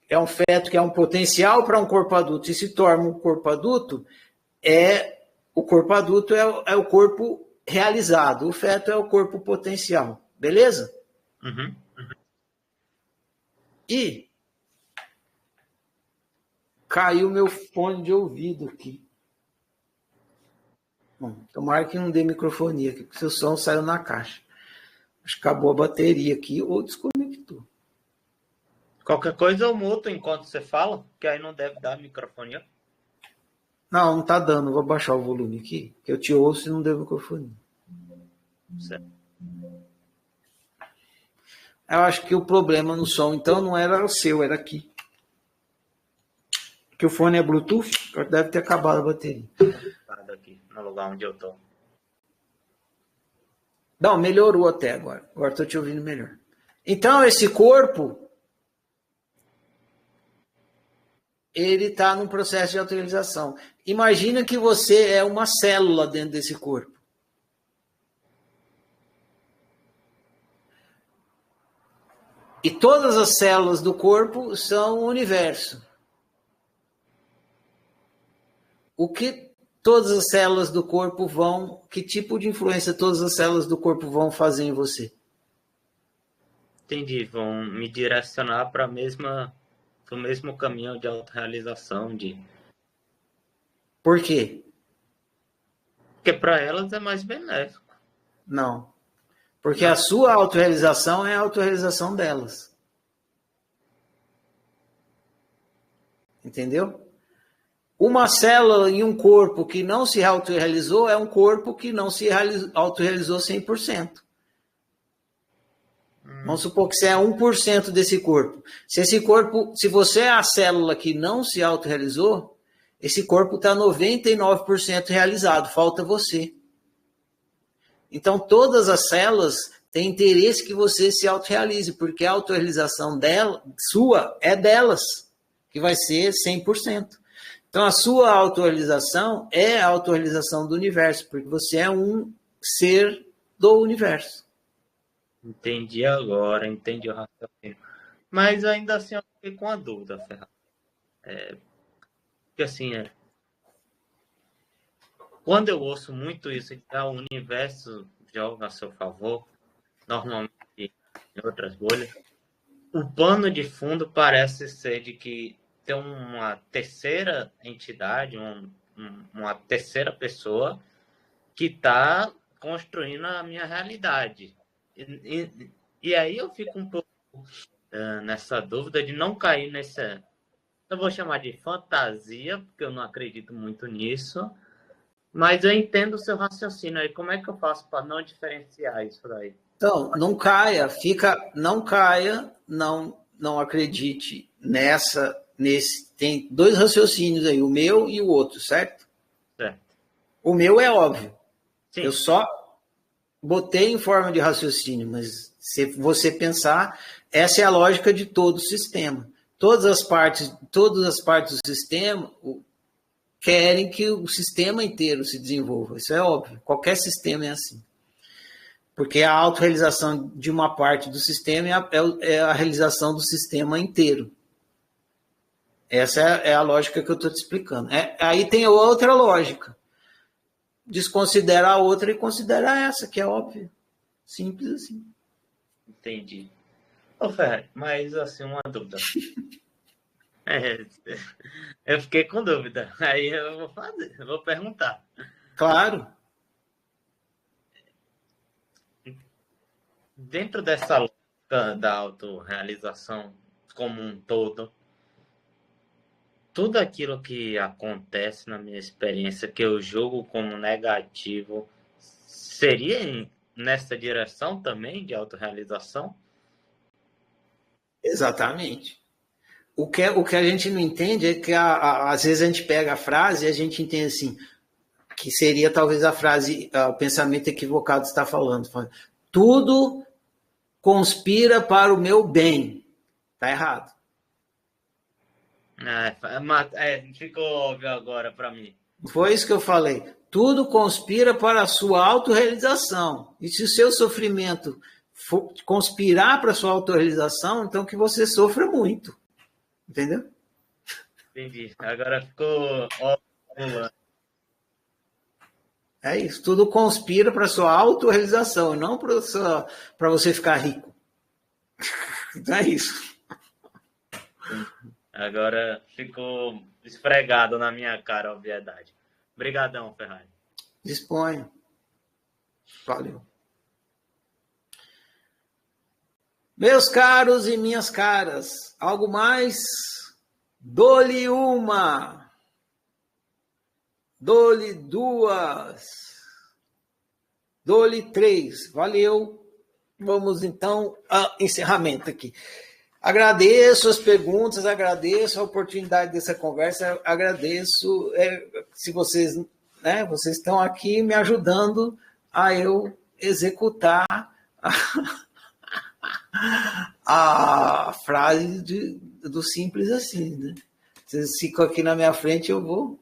é um feto que é um potencial para um corpo adulto e se torna um corpo adulto, o corpo adulto é o corpo realizado, o feto é o corpo potencial. Beleza? Uhum. E caiu meu fone de ouvido aqui. Bom, tomara que não dê microfonia aqui, porque seu som saiu na caixa. Acho que acabou a bateria aqui ou desconectou. Qualquer coisa eu muto enquanto você fala, que aí não deve dar microfone. Não tá dando. Vou baixar o volume aqui, que eu te ouço e não deu microfone. Certo. Eu acho que o problema no som, então, não era o seu, era aqui. Porque o fone é Bluetooth, deve ter acabado a bateria. Aqui, no lugar onde eu tô. Não, melhorou até agora. Agora estou te ouvindo melhor. Então, esse corpo, ele está num processo de autorrealização. Imagina que você é uma célula dentro desse corpo. E todas as células do corpo são o universo. O que todas as células do corpo que tipo de influência todas as células do corpo vão fazer em você? Entendi, vão me direcionar para o mesmo caminho de autorrealização. Por quê? Porque para elas é mais benéfico. Não. Porque a sua autorrealização é a autorrealização delas. Entendeu? Uma célula em um corpo que não se autorrealizou é um corpo que não se autorrealizou 100%. Vamos supor que você é 1% desse corpo. Se você é a célula que não se autorrealizou, esse corpo está 99% realizado, falta você. Então, todas as células têm interesse que você se autorrealize, porque a autorrealização sua é delas, que vai ser 100%. Então, a sua autorrealização é a autorrealização do universo, porque você é um ser do universo. Entendi agora, entendi o raciocínio. Mas ainda assim eu fiquei com a dúvida, Ferraz. Porque assim, quando eu ouço muito isso, que o universo joga a seu favor, normalmente em outras bolhas, o pano de fundo parece ser de que tem uma terceira entidade, uma terceira pessoa que está construindo a minha realidade. E aí eu fico um pouco nessa dúvida de não cair nessa, eu vou chamar de fantasia, porque eu não acredito muito nisso, mas eu entendo o seu raciocínio aí. Como é que eu faço para não diferenciar isso daí? Então, não caia, não acredite nesse. Tem dois raciocínios aí, o meu e o outro, certo? Certo. O meu é óbvio. Sim. Eu só botei em forma de raciocínio, mas se você pensar, essa é a lógica de todo o sistema. Todas as partes do sistema querem que o sistema inteiro se desenvolva. Isso é óbvio. Qualquer sistema é assim. Porque a autorrealização de uma parte do sistema é a realização do sistema inteiro. Essa é a lógica que eu estou te explicando. Aí tem outra lógica. Desconsidera a outra e considera essa, que é óbvio. Simples assim. Entendi. Ô, Ferre, mas assim, uma dúvida. Eu fiquei com dúvida. Aí eu vou perguntar. Claro. Dentro dessa lógica da autorrealização como um todo, tudo aquilo que acontece na minha experiência, que eu julgo como negativo, seria nessa direção também de autorrealização? Exatamente. O que a gente não entende é que às vezes a gente pega a frase e a gente entende assim, que seria talvez a frase, o pensamento equivocado está falando. Tudo conspira para o meu bem. Está errado. Ficou óbvio agora para mim. Foi isso que eu falei. Tudo conspira para a sua autorrealização. E se o seu sofrimento for conspirar para a sua autorrealização, então que você sofra muito. Entendeu? Entendi. Agora ficou óbvio. É isso. Tudo conspira para a sua autorrealização e não para você ficar rico. Então é isso. Agora ficou esfregado na minha cara a obviedade. Obrigadão, Ferrari. Disponha. Valeu. Meus caros e minhas caras, algo mais? Dou-lhe uma. Dou-lhe duas. Dou-lhe três. Valeu. Vamos então ao encerramento aqui. Agradeço as perguntas, agradeço a oportunidade dessa conversa, agradeço se vocês estão aqui me ajudando a eu executar a frase do simples assim, né? Vocês ficam aqui na minha frente, eu vou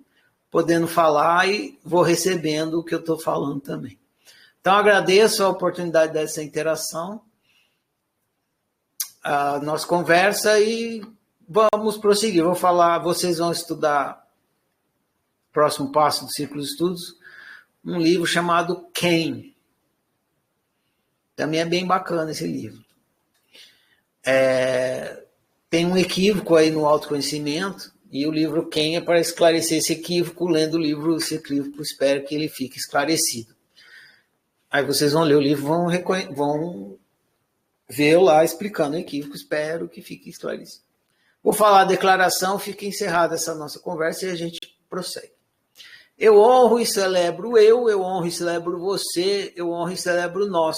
podendo falar e vou recebendo o que eu estou falando também. Então, agradeço a oportunidade dessa interação, a nossa conversa e vamos prosseguir. Vou falar, vocês vão estudar, próximo passo do Círculo de Estudos, um livro chamado Quem. Também é bem bacana esse livro. Tem um equívoco aí no autoconhecimento E o livro Quem é para esclarecer esse equívoco, lendo o livro, esse equívoco, espero que ele fique esclarecido. Aí vocês vão ler o livro, vão ver eu lá explicando o equívoco, espero que fique esclarecido. Vou falar a declaração, fica encerrada essa nossa conversa e a gente prossegue. Eu honro e celebro eu honro e celebro você, eu honro e celebro nós.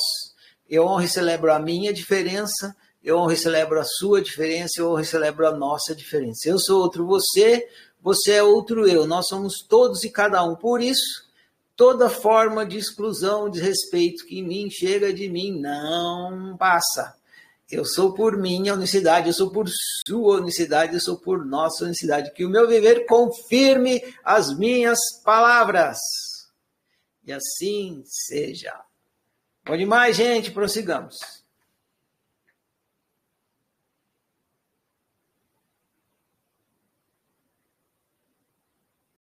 Eu honro e celebro a minha diferença, eu honro e celebro a sua diferença, eu honro e celebro a nossa diferença. Eu sou outro você, você é outro eu. Nós somos todos e cada um. Por isso, toda forma de exclusão, desrespeito que em mim chega de mim não passa. Eu sou por minha unicidade, eu sou por sua unicidade, eu sou por nossa unicidade. Que o meu viver confirme as minhas palavras. E assim seja. Bom demais, gente. Prossigamos.